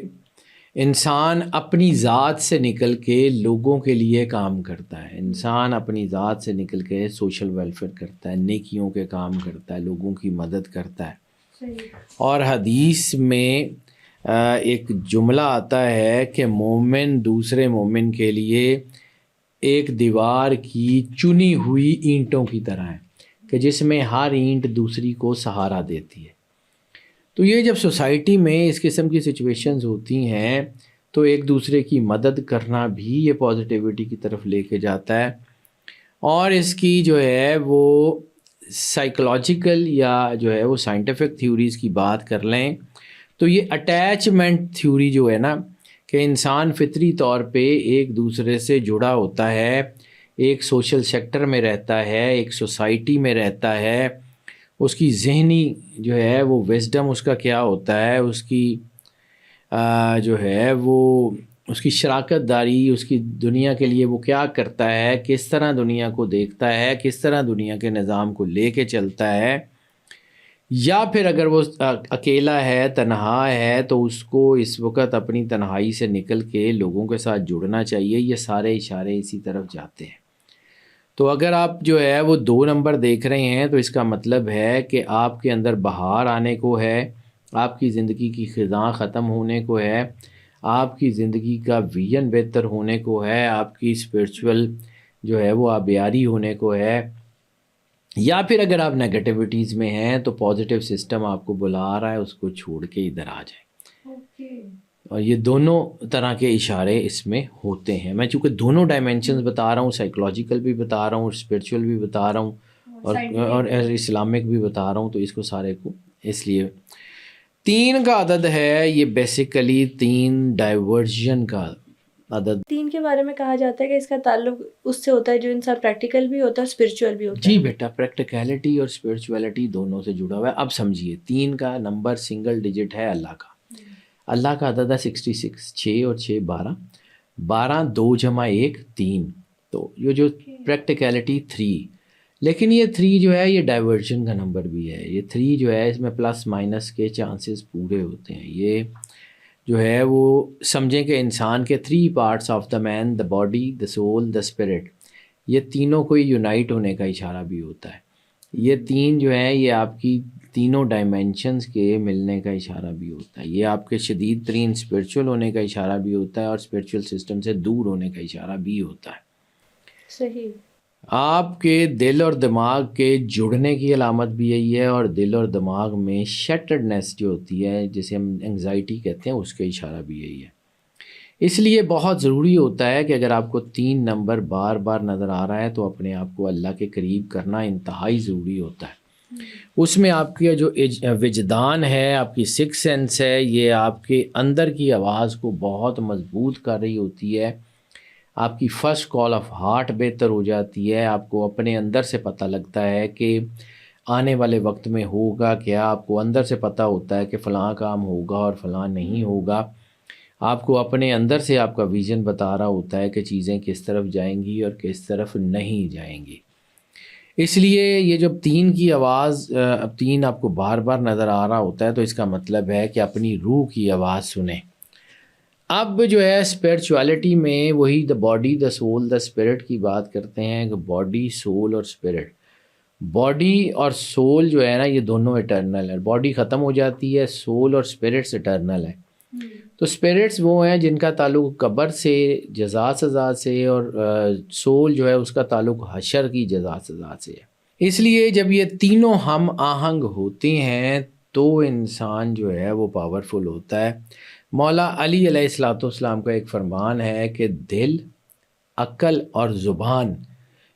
انسان اپنی ذات سے نکل کے لوگوں کے لیے کام کرتا ہے. انسان اپنی ذات سے نکل کے سوشل ویلفیئر کرتا ہے, نیکیوں کے کام کرتا ہے, لوگوں کی مدد کرتا ہے. اور حدیث میں ایک جملہ آتا ہے کہ مومن دوسرے مومن کے لیے ایک دیوار کی چنی ہوئی اینٹوں کی طرح ہے, کہ جس میں ہر اینٹ دوسری کو سہارا دیتی ہے. تو یہ جب سوسائٹی میں اس قسم کی سچویشنز ہوتی ہیں تو ایک دوسرے کی مدد کرنا بھی یہ پازیٹیوٹی کی طرف لے کے جاتا ہے. اور اس کی جو ہے وہ سائیکولوجیکل یا جو ہے وہ سائنٹیفک تھیوریز کی بات کر لیں تو یہ اٹیچمنٹ تھیوری جو ہے نا, کہ انسان فطری طور پہ ایک دوسرے سے جڑا ہوتا ہے, ایک سوشل سیکٹر میں رہتا ہے, ایک سوسائٹی میں رہتا ہے. اس کی ذہنی جو ہے وہ وزڈم اس کا کیا ہوتا ہے, اس کی جو ہے وہ اس کی شراکت داری, اس کی دنیا کے لیے وہ کیا کرتا ہے, کس طرح دنیا کو دیکھتا ہے, کس طرح دنیا کے نظام کو لے کے چلتا ہے. یا پھر اگر وہ اکیلا ہے, تنہا ہے, تو اس کو اس وقت اپنی تنہائی سے نکل کے لوگوں کے ساتھ جڑنا چاہیے. یہ سارے اشارے اسی طرف جاتے ہیں. تو اگر آپ جو ہے وہ 2 نمبر دیکھ رہے ہیں تو اس کا مطلب ہے کہ آپ کے اندر بہار آنے کو ہے, آپ کی زندگی کی خزاں ختم ہونے کو ہے, آپ کی زندگی کا ویژن بہتر ہونے کو ہے, آپ کی اسپرچول جو ہے وہ آبیاری ہونے کو ہے. یا پھر اگر آپ نیگیٹیوٹیز میں ہیں تو پازیٹیو سسٹم آپ کو بلا رہا ہے, اس کو چھوڑ کے ادھر آ جائیں. اور یہ دونوں طرح کے اشارے اس میں ہوتے ہیں. میں چونکہ دونوں ڈائمینشنز بتا رہا ہوں, سائیکولوجیکل بھی بتا رہا ہوں, اسپرچول بھی بتا رہا ہوں, اور اسلامک بھی بتا رہا ہوں, تو اس کو سارے کو اس لیے 3 کا عدد ہے. یہ بیسیکلی 3 ڈائیورژن کا عدد. 3 کے بارے میں کہا جاتا ہے کہ اس کا تعلق اس سے ہوتا ہے جو انسان پریکٹیکل بھی ہوتا ہے, اسپرچول بھی ہوتا ہے. جی بیٹا, پریکٹیکلٹی اور اسپرچولیٹی دونوں سے جڑا ہوا ہے. اب سمجھیے 3 کا نمبر سنگل ڈیجٹ ہے اللہ کا. اللہ کا عدد ہے 66, 6 اور 6 12, 12 2 جمع 1 3. تو یہ جو پریکٹیکلٹی 3, لیکن یہ 3 جو ہے یہ ڈائیورژن کا نمبر بھی ہے. یہ 3 جو ہے اس میں پلس مائنس کے چانسز پورے ہوتے ہیں. یہ جو ہے وہ سمجھیں کہ انسان کے 3 parts of the man, the body, the soul, the spirit, یہ تینوں کو یونائٹ ہونے کا اشارہ بھی ہوتا ہے. یہ 3 جو ہیں یہ آپ کی تینوں ڈائمینشنز کے ملنے کا اشارہ بھی ہوتا ہے. یہ آپ کے شدید ترین اسپرچول ہونے کا اشارہ بھی ہوتا ہے, اور اسپرچول سسٹم سے دور ہونے کا اشارہ بھی ہوتا ہے. صحیح. آپ کے دل اور دماغ کے جڑنے کی علامت بھی یہی ہے, اور دل اور دماغ میں شیٹرڈنیس جو ہوتی ہے جسے ہم انگزائٹی کہتے ہیں, اس کا اشارہ بھی یہی ہے. اس لیے بہت ضروری ہوتا ہے کہ اگر آپ کو 3 نمبر بار بار نظر آ رہا ہے تو اپنے آپ کو اللہ کے قریب کرنا انتہائی ضروری ہوتا ہے. اس میں آپ کی جو وجدان ہے, آپ کی 6 سینس ہے, یہ آپ کے اندر کی آواز کو بہت مضبوط کر رہی ہوتی ہے. آپ کی فرسٹ کال آف ہارٹ بہتر ہو جاتی ہے. آپ کو اپنے اندر سے پتہ لگتا ہے کہ آنے والے وقت میں ہوگا کیا. آپ کو اندر سے پتہ ہوتا ہے کہ فلاں کام ہوگا اور فلاں نہیں ہوگا. آپ کو اپنے اندر سے آپ کا ویژن بتا رہا ہوتا ہے کہ چیزیں کس طرف جائیں گی اور کس طرف نہیں جائیں گی. اس لیے یہ جب 3 کی آواز اب 3 آپ کو بار بار نظر آ رہا ہوتا ہے تو اس کا مطلب ہے کہ اپنی روح کی آواز سنیں. اب جو ہے اسپرچویلٹی میں وہی دا body the soul the spirit کی بات کرتے ہیں کہ باڈی سول اور اسپرٹ. باڈی اور سول جو ہے نا یہ دونوں اٹرنل ہے. باڈی ختم ہو جاتی ہے, سول اور اسپرٹس اٹرنل ہے. تو اسپرٹس وہ ہیں جن کا تعلق قبر سے, جزا سزا سے, اور سول جو ہے اس کا تعلق حشر کی جزا سزا سے ہے. اس لیے جب یہ تینوں ہم آہنگ ہوتے ہیں تو انسان جو ہے وہ پاورفل ہوتا ہے. مولا علی علیہ الصلوۃ والسلام کا ایک فرمان ہے کہ دل, عقل اور زبان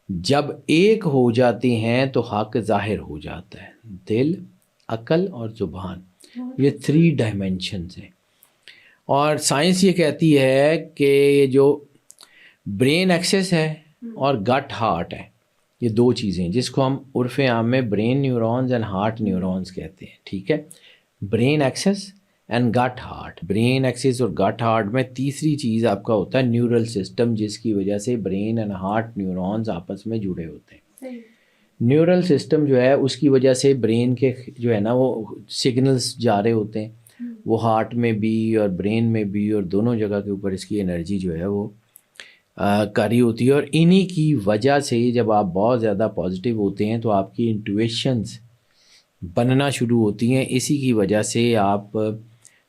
جب ایک ہو جاتے ہیں تو حق ظاہر ہو جاتا ہے. دل, عقل اور زبان, یہ 3 ڈائمینشنز ہیں. اور سائنس یہ کہتی ہے کہ یہ جو برین ایکسس ہے اور گٹ ہارٹ ہے, یہ 2 چیزیں جس کو ہم عرف عام میں brain neurons and heart neurons کہتے ہیں. ٹھیک ہے, برین ایکسس اینڈ گٹ ہارٹ. برین ایکسس اور گٹ ہارٹ میں تیسری چیز آپ کا ہوتا ہے نیورل سسٹم, جس کی وجہ سے برین اینڈ ہارٹ نیورونز آپس میں جڑے ہوتے ہیں. نیورل سسٹم جو ہے اس کی وجہ سے برین کے جو ہے نا وہ سگنلز جا رہے ہوتے ہیں, وہ ہارٹ میں بھی اور برین میں بھی, اور دونوں جگہ کے اوپر اس کی انرجی جو ہے وہ کاری ہوتی ہے. اور انہی کی وجہ سے جب آپ بہت زیادہ پازیٹیو ہوتے ہیں تو آپ کی انٹویشنز بننا شروع ہوتی ہیں. اسی کی وجہ سے آپ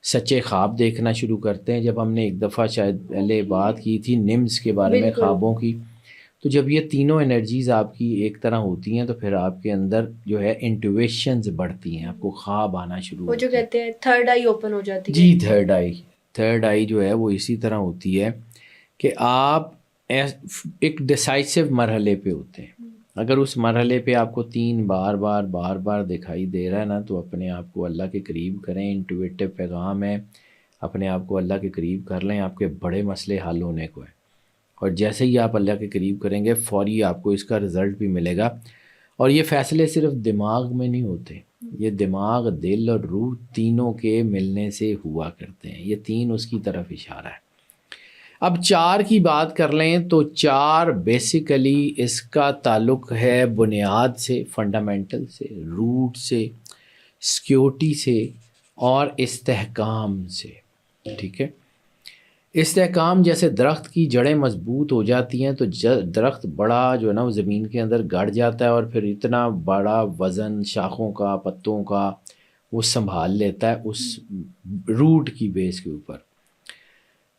سچے خواب دیکھنا شروع کرتے ہیں. جب ہم نے ایک دفعہ شاید پہلے بات کی تھی نمس کے بارے میں, خوابوں کی, تو جب یہ تینوں انرجیز آپ کی ایک طرح ہوتی ہیں تو پھر آپ کے اندر جو ہے انٹویشنز بڑھتی ہیں, آپ کو خواب آنا شروع وہ جو کہتے ہیں تھرڈ آئی اوپن ہو جاتی ہے. جی, تھرڈ آئی جو ہے وہ اسی طرح ہوتی ہے کہ آپ ایک ڈیسائسو مرحلے پہ ہوتے ہیں. اگر اس مرحلے پہ آپ کو 3 بار دکھائی دے رہا ہے نا تو اپنے آپ کو اللہ کے قریب کریں. انٹویٹو پیغام ہے, اپنے آپ کو اللہ کے قریب کر لیں, آپ کے بڑے مسئلے حل ہونے کو ہے. اور جیسے ہی آپ اللہ کے قریب کریں گے فوری آپ کو اس کا رزلٹ بھی ملے گا. اور یہ فیصلے صرف دماغ میں نہیں ہوتے, یہ دماغ, دل اور روح تینوں کے ملنے سے ہوا کرتے ہیں. یہ 3 اس کی طرف اشارہ ہے. اب 4 کی بات کر لیں تو 4 بیسیکلی اس کا تعلق ہے بنیاد سے, فنڈامنٹل سے, روٹ سے, سیکیورٹی سے اور استحکام سے. ٹھیک ہے, استحکام جیسے درخت کی جڑیں مضبوط ہو جاتی ہیں تو درخت بڑا جو ہے نا وہ زمین کے اندر گڑ جاتا ہے اور پھر اتنا بڑا وزن شاخوں کا, پتوں کا وہ سنبھال لیتا ہے اس روٹ کی بیس کے اوپر.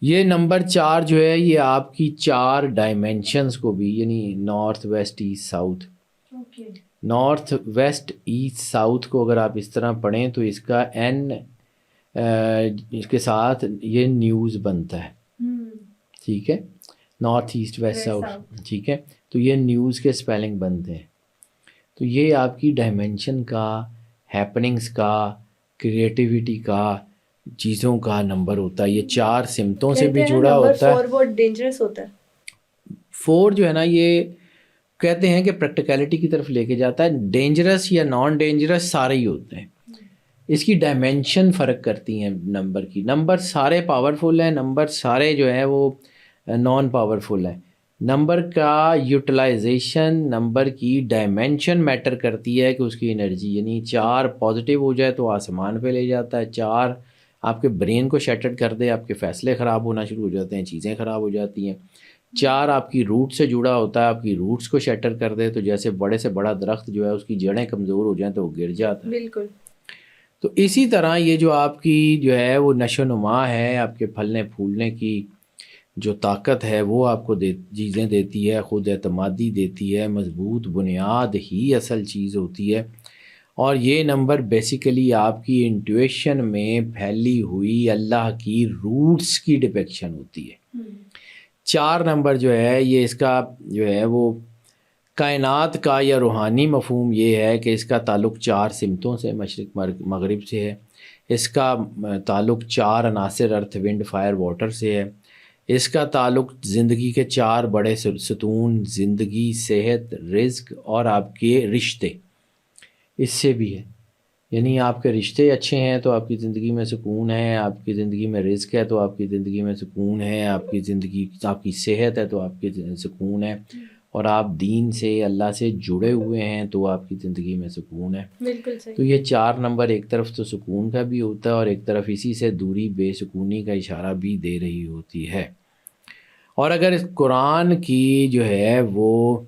یہ نمبر 4 جو ہے یہ آپ کی 4 ڈائمینشنز کو بھی, یعنی north west east south, north west east south کو اگر آپ اس طرح پڑھیں تو اس کا اس کے ساتھ یہ نیوز بنتا ہے. ٹھیک ہے, نارتھ ایسٹ ویسٹ ساؤتھ. ٹھیک ہے, تو یہ نیوز کے اسپیلنگ بنتے ہیں. تو یہ آپ کی ڈائمینشن کا, ہیپننگز کا, کریٹیوٹی کا, چیزوں کا نمبر ہوتا ہے. یہ 4 سمتوں سے بھی جڑا ہوتا ہے. 4 بہت ڈینجرس ہوتا ہے. 4 جو ہے نا یہ کہتے ہیں کہ پریکٹیکلٹی کی طرف لے کے جاتا ہے. ڈینجرس یا نان ڈینجرس سارے ہی ہوتے ہیں. اس کی ڈائمینشن فرق کرتی ہیں نمبر کی. نمبر سارے پاورفل ہیں, نمبر سارے جو ہیں وہ نان پاورفل ہیں. نمبر کا یوٹیلائزیشن, نمبر کی ڈائمینشن میٹر کرتی ہے کہ اس کی انرجی, یعنی 4 پازیٹیو ہو جائے تو آسمان پہ لے جاتا ہے, 4 آپ کے برین کو شیٹرڈ کر دے, آپ کے فیصلے خراب ہونا شروع ہو جاتے ہیں, چیزیں خراب ہو جاتی ہیں. 4 آپ کی روٹ سے جڑا ہوتا ہے, آپ کی روٹس کو شیٹر کر دے تو جیسے بڑے سے بڑا درخت جو ہے اس کی جڑیں کمزور ہو جائیں تو وہ گر جاتا ہے. بالکل. تو اسی طرح یہ جو آپ کی جو ہے وہ نشو و نما ہے, آپ کے پھلنے پھولنے کی جو طاقت ہے وہ آپ کو چیزیں دیتی ہے, خود اعتمادی دیتی ہے, مضبوط بنیاد ہی اصل چیز ہوتی ہے. اور یہ نمبر بیسیکلی آپ کی انٹویشن میں پھیلی ہوئی اللہ کی روٹس کی ڈپیکشن ہوتی ہے. 4 نمبر جو ہے یہ اس کا جو ہے وہ کائنات کا یا روحانی مفہوم یہ ہے کہ اس کا تعلق 4 سمتوں سے, مشرق مغرب سے ہے. اس کا تعلق 4 عناصر ارتھ, ونڈ, فائر, واٹر سے ہے. اس کا تعلق زندگی کے 4 بڑے ستون, زندگی, صحت, رزق اور آپ کے رشتے, اس سے بھی ہے. یعنی آپ کے رشتے اچھے ہیں تو آپ کی زندگی میں سکون ہے, آپ کی زندگی میں رزق ہے تو آپ کی زندگی میں سکون ہے, آپ کی زندگی, آپ کی صحت ہے تو آپ کی سکون ہے, اور آپ دین سے اللہ سے جڑے ہوئے ہیں تو آپ کی زندگی میں سکون ہے. بالکل صحیح. تو یہ 4 نمبر ایک طرف تو سکون کا بھی ہوتا ہے اور ایک طرف اسی سے دوری بے سکونی کا اشارہ بھی دے رہی ہوتی ہے. اور اگر اس قرآن کی جو ہے وہ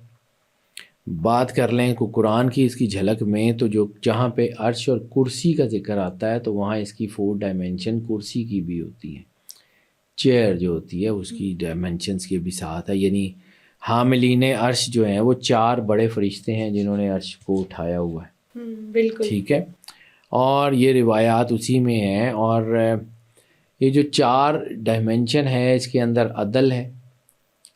بات کر لیں قرآن کی اس کی جھلک میں تو جو جہاں پہ عرش اور کرسی کا ذکر آتا ہے تو وہاں اس کی 4 ڈائمینشن کرسی کی بھی ہوتی ہیں. چیئر جو ہوتی ہے اس کی ڈائمینشنس کے بھی ساتھ ہے. یعنی حاملین عرش جو ہیں وہ 4 بڑے فرشتے ہیں جنہوں نے عرش کو اٹھایا ہوا ہے. بالکل ٹھیک ہے. اور یہ روایات اسی میں ہیں. اور یہ جو 4 ڈائمینشن ہے اس کے اندر عدل ہے,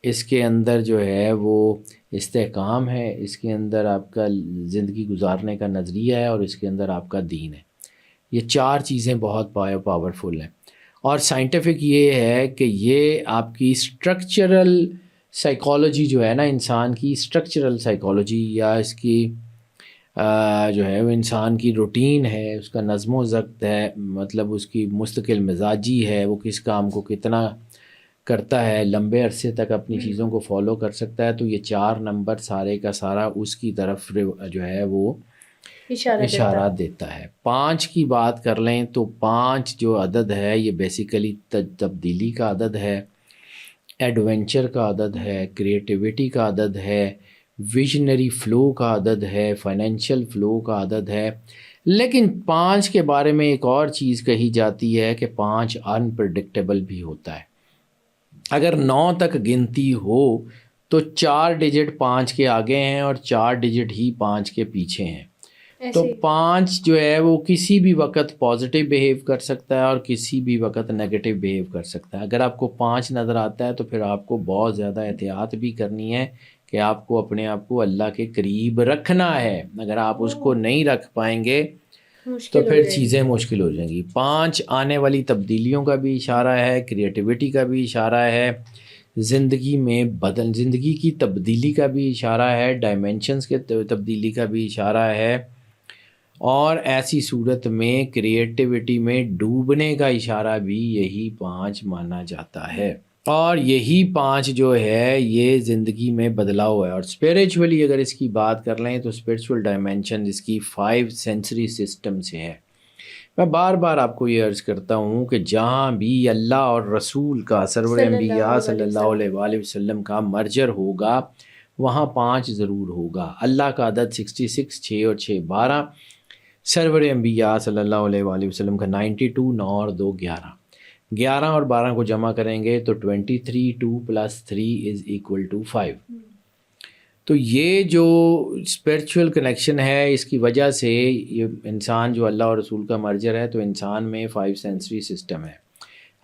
اس کے اندر جو ہے وہ استحکام ہے, اس کے اندر آپ کا زندگی گزارنے کا نظریہ ہے اور اس کے اندر آپ کا دین ہے. یہ 4 چیزیں بہت پاورفل ہیں. اور سائنٹیفک یہ ہے کہ یہ آپ کی اسٹرکچرل سائیکالوجی جو ہے نا انسان کی اسٹرکچرل سائیکالوجی یا اس کی جو ہے وہ انسان کی روٹین ہے, اس کا نظم و ضبط ہے, مطلب اس کی مستقل مزاجی ہے, وہ کس کام کو کتنا کرتا ہے, لمبے عرصے تک اپنی چیزوں کو فالو کر سکتا ہے. تو یہ 4 نمبر سارے کا سارا اس کی طرف جو ہے وہ اشارہ دیتا ہے. 5 کی بات کر لیں تو 5 جو عدد ہے یہ بیسیکلی تبدیلی کا عدد ہے, ایڈونچر کا عدد ہے, کریٹیوٹی کا عدد ہے, ویژنری فلو کا عدد ہے, فائنینشیل فلو کا عدد ہے. لیکن 5 کے بارے میں ایک اور چیز کہی جاتی ہے کہ 5 انپریڈکٹیبل بھی ہوتا ہے. اگر 9 تک گنتی ہو تو 4 ڈیجٹ 5 کے آگے ہیں اور 4 ڈیجٹ ہی 5 کے پیچھے ہیں. تو 5 جو ہے وہ کسی بھی وقت پازیٹیو بیہیو کر سکتا ہے اور کسی بھی وقت نیگیٹو بیہیو کر سکتا ہے. اگر آپ کو 5 نظر آتا ہے تو پھر آپ کو بہت زیادہ احتیاط بھی کرنی ہے کہ آپ کو اپنے آپ کو اللہ کے قریب رکھنا ہے. اگر آپ اس کو نہیں رکھ پائیں گے تو پھر چیزیں مشکل ہو جائیں گی. 5 آنے والی تبدیلیوں کا بھی اشارہ ہے, کریٹیوٹی کا بھی اشارہ ہے, زندگی میں زندگی کی تبدیلی کا بھی اشارہ ہے, ڈائمینشنز کے تبدیلی کا بھی اشارہ ہے, اور ایسی صورت میں کریٹیوٹی میں ڈوبنے کا اشارہ بھی یہی 5 مانا جاتا ہے. اور یہی 5 جو ہے یہ زندگی میں بدلاؤ ہے. اور اسپریچولی اگر اس کی بات کر لیں تو اسپریچول ڈائمینشن اس کی 5 سینسری سسٹم سے ہے. میں بار بار آپ کو یہ عرض کرتا ہوں کہ جہاں بھی اللہ اور رسول کا سرور انبیاء صلی اللہ علیہ وآلہ وسلم کا مرجر ہوگا وہاں 5 ضرور ہوگا. اللہ کا عدد 66, 6 اور 6 12, سرور انبیاء صلی اللہ علیہ وآلہ وسلم کا 92, 9 اور 2 11. 11 اور 12 کو جمع کریں گے تو 23, 2 + 3 = 5. تو یہ جو اسپریچول کنیکشن ہے اس کی وجہ سے یہ انسان جو اللہ اور رسول کا مرجر ہے تو انسان میں 5 سینسری سسٹم ہے.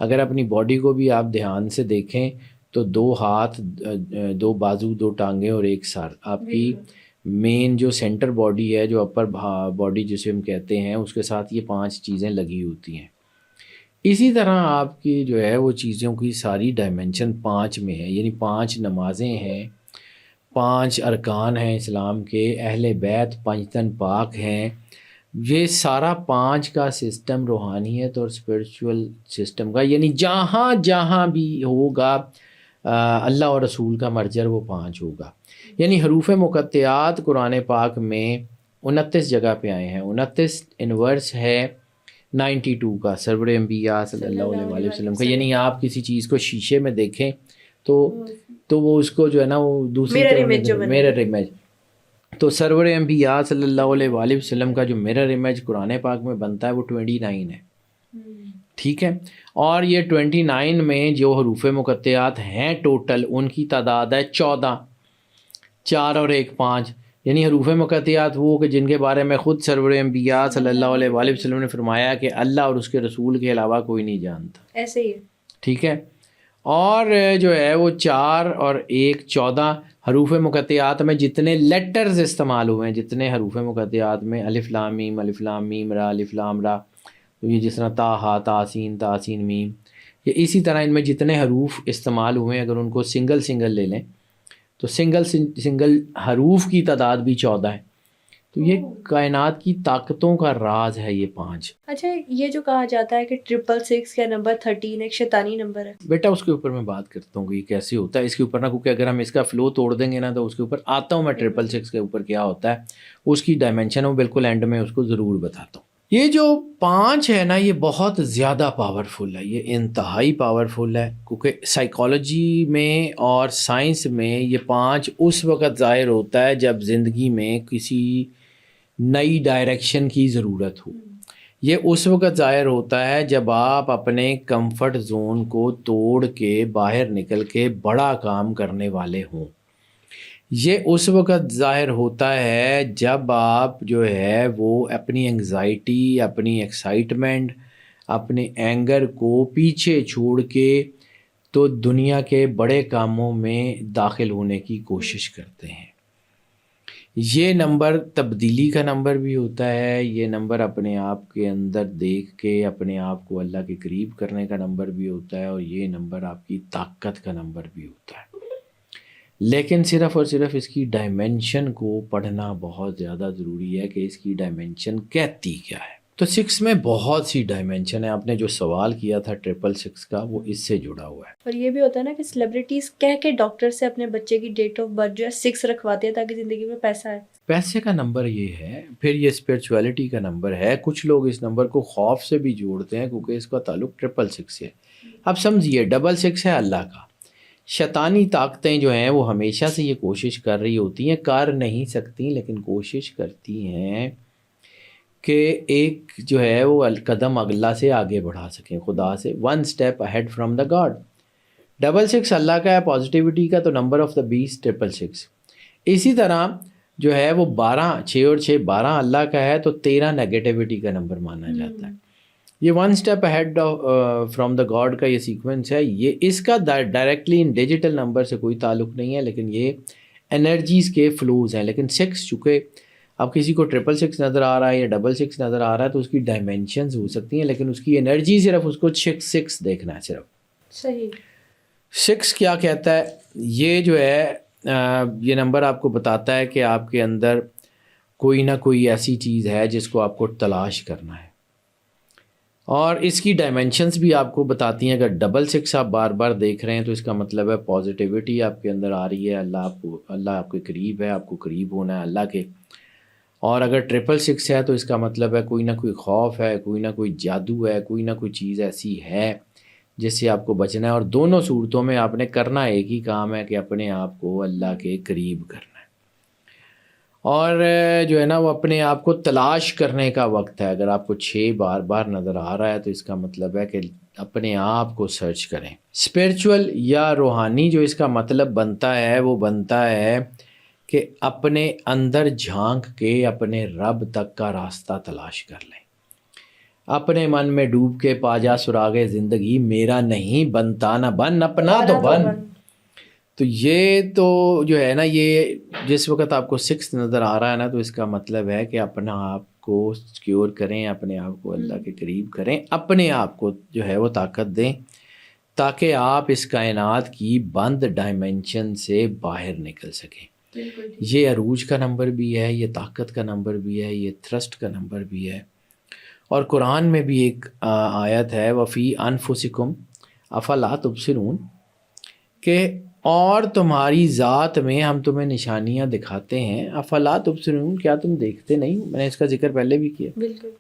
اگر اپنی باڈی کو بھی آپ دھیان سے دیکھیں تو 2 ہاتھ, 2 بازو, 2 ٹانگیں اور 1 سر, آپ کی مین جو سینٹر باڈی ہے جو اپر باڈی جسے ہم کہتے ہیں اس کے ساتھ یہ 5 چیزیں لگی ہوتی ہیں. اسی طرح آپ کی جو ہے وہ چیزوں کی ساری ڈائمینشن 5 میں ہے. یعنی 5 نمازیں ہیں, 5 ارکان ہیں اسلام کے, اہل بیت 5 تن پاک ہیں. یہ سارا 5 کا سسٹم روحانیت اور اسپریچول سسٹم کا, یعنی جہاں جہاں بھی ہوگا اللہ اور رسول کا مرجر وہ 5 ہوگا. یعنی حروف مقطعات قرآن پاک میں 29 جگہ پہ آئے ہیں. 29 انورس ہے 92 کا سرور انبیاء صلی اللہ علیہ وسلم کا. یعنی آپ کسی چیز کو شیشے میں دیکھیں تو وہ اس کو جو ہے نا وہ دوسری mirror امیج, تو سرور انبیاء صلی اللہ علیہ وآلہ وسلم کا جو mirror امیج قرآن پاک میں بنتا ہے وہ 29 ہے. ٹھیک ہے. اور یہ 29 میں جو حروف مقطعات ہیں ٹوٹل ان کی تعداد ہے 14, 4 اور 1 5. یعنی حروف مقطعات وہ کہ جن کے بارے میں خود سرور انبیاء صلی اللہ علیہ وآلہ وسلم نے فرمایا کہ اللہ اور اس کے رسول کے علاوہ کوئی نہیں جانتا. ایسے ہی. ٹھیک ہے. اور جو ہے وہ 4 اور 1 14 حروف مقطعات میں جتنے لیٹرز استعمال ہوئے ہیں, جتنے حروف مقطعات میں الف لام میم, الف لام میم را, الف لام را, تو یہ جس طرح تا ہا تا سین میم, یہ اسی طرح ان میں جتنے حروف استعمال ہوئے ہیں اگر ان کو سنگل لے لیں تو سنگل حروف کی تعداد بھی 14 ہے. تو یہ کائنات کی طاقتوں کا راز ہے یہ 5. اچھا یہ جو کہا جاتا ہے کہ 666 یا نمبر 13 ایک شیطانی نمبر ہے، بیٹا اس کے اوپر میں بات کرتا ہوں کہ یہ کیسے ہوتا ہے. اس کے اوپر نہ کیونکہ اگر ہم اس کا فلو توڑ دیں گے نا تو اس کے اوپر آتا ہوں میں 666 کے اوپر کیا ہوتا ہے اس کی ڈائمینشن ہوں بالکل اینڈ میں اس کو ضرور بتاتا ہوں. یہ جو 5 ہے نا یہ بہت زیادہ پاورفل ہے، یہ انتہائی پاورفل ہے کیونکہ سائیکالوجی میں اور سائنس میں یہ 5 اس وقت ظاہر ہوتا ہے جب زندگی میں کسی نئی ڈائریکشن کی ضرورت ہو. یہ اس وقت ظاہر ہوتا ہے جب آپ اپنے کمفرٹ زون کو توڑ کے باہر نکل کے بڑا کام کرنے والے ہوں. یہ اس وقت ظاہر ہوتا ہے جب آپ جو ہے وہ اپنی انگزائٹی، اپنی ایکسائٹمنٹ، اپنے اینگر کو پیچھے چھوڑ کے تو دنیا کے بڑے کاموں میں داخل ہونے کی کوشش کرتے ہیں. یہ نمبر تبدیلی کا نمبر بھی ہوتا ہے، یہ نمبر اپنے آپ کے اندر دیکھ کے اپنے آپ کو اللہ کے قریب کرنے کا نمبر بھی ہوتا ہے، اور یہ نمبر آپ کی طاقت کا نمبر بھی ہوتا ہے. لیکن صرف اور صرف اس کی ڈائمینشن کو پڑھنا بہت زیادہ ضروری ہے کہ اس کی ڈائمینشن کہتی کیا ہے. تو 6 میں بہت سی ڈائمینشن ہے. آپ نے جو سوال کیا تھا 666 کا وہ اس سے جڑا ہوا ہے. اور یہ بھی ہوتا ہے نا کہ سیلیبریٹیز کہہ کے ڈاکٹر سے اپنے بچے کی ڈیٹ آف برتھ جو ہے 6 رکھواتے ہیں تاکہ زندگی میں پیسہ آئے. پیسے کا نمبر یہ ہے، پھر یہ اسپرچویلٹی کا نمبر ہے. کچھ لوگ اس نمبر کو خوف سے بھی جوڑتے ہیں کیونکہ اس کا تعلق 666 سے ہے. اب سمجھیے 666 ہے اللہ کا. شیطانی طاقتیں جو ہیں وہ ہمیشہ سے یہ کوشش کر رہی ہوتی ہیں، کر نہیں سکتی لیکن کوشش کرتی ہیں کہ ایک جو ہے وہ قدم اگلا سے آگے بڑھا سکیں خدا سے. 1 step ahead from the God. 666 اللہ کا ہے پازیٹیوٹی کا، تو نمبر آف دا بیسٹ 666. اسی طرح جو ہے وہ 12، 6 اور 6 12 اللہ کا ہے، تو 13 نیگیٹیوٹی کا نمبر مانا جاتا ہے. یہ 1 step ahead from the God کا یہ سیکوینس ہے. یہ اس کا ڈائریکٹلی ان ڈیجیٹل نمبر سے کوئی تعلق نہیں ہے لیکن یہ انرجیز کے فلوز ہیں. لیکن 6 چونکہ اب کسی کو 666 نظر آ رہا ہے یا 666 نظر آ رہا ہے تو اس کی ڈائمینشنز ہو سکتی ہیں لیکن اس کی انرجی صرف اس کو 6 دیکھنا ہے. صرف صحیح 6 کیا کہتا ہے، یہ جو ہے یہ نمبر آپ کو بتاتا ہے کہ آپ کے اندر کوئی نہ کوئی ایسی چیز ہے جس کو آپ کو تلاش کرنا ہے. اور اس کی ڈائمینشنز بھی آپ کو بتاتی ہیں. اگر 666 آپ بار بار دیکھ رہے ہیں تو اس کا مطلب ہے پازیٹیوٹی آپ کے اندر آ رہی ہے، اللہ آپ کے قریب ہے، آپ کو قریب ہونا ہے اللہ کے. اور اگر 666 ہے تو اس کا مطلب ہے کوئی نہ کوئی خوف ہے، کوئی نہ کوئی جادو ہے، کوئی نہ کوئی چیز ایسی ہے جس سے آپ کو بچنا ہے. اور دونوں صورتوں میں آپ نے کرنا ایک ہی کام ہے کہ اپنے آپ کو اللہ کے قریب کرنا ہے. اور جو ہے نا وہ اپنے آپ کو تلاش کرنے کا وقت ہے. اگر آپ کو 6 بار بار نظر آ رہا ہے تو اس کا مطلب ہے کہ اپنے آپ کو سرچ کریں. اسپرچول یا روحانی جو اس کا مطلب بنتا ہے وہ بنتا ہے کہ اپنے اندر جھانک کے اپنے رب تک کا راستہ تلاش کر لیں. اپنے من میں ڈوب کے پا جا سراغ زندگی، میرا نہیں بنتا نہ بن، اپنا تو بن. تو یہ تو جو ہے نا یہ جس وقت آپ کو 6 نظر آ رہا ہے نا تو اس کا مطلب ہے کہ اپنا آپ کو سیکیور کریں، اپنے آپ کو اللہ کے قریب کریں، اپنے آپ کو جو ہے وہ طاقت دیں تاکہ آپ اس کائنات کی بند ڈائمینشن سے باہر نکل سکیں. یہ عروج کا نمبر بھی ہے، یہ طاقت کا نمبر بھی ہے، یہ تھرسٹ کا نمبر بھی ہے. اور قرآن میں بھی ایک آیت ہے وفی انفسکم افلا تبصرون، کہ اور تمہاری ذات میں ہم تمہیں نشانیاں دکھاتے ہیں. افلا تبصرون، کیا تم دیکھتے نہیں؟ میں نے اس کا ذکر پہلے بھی کیا. بالکل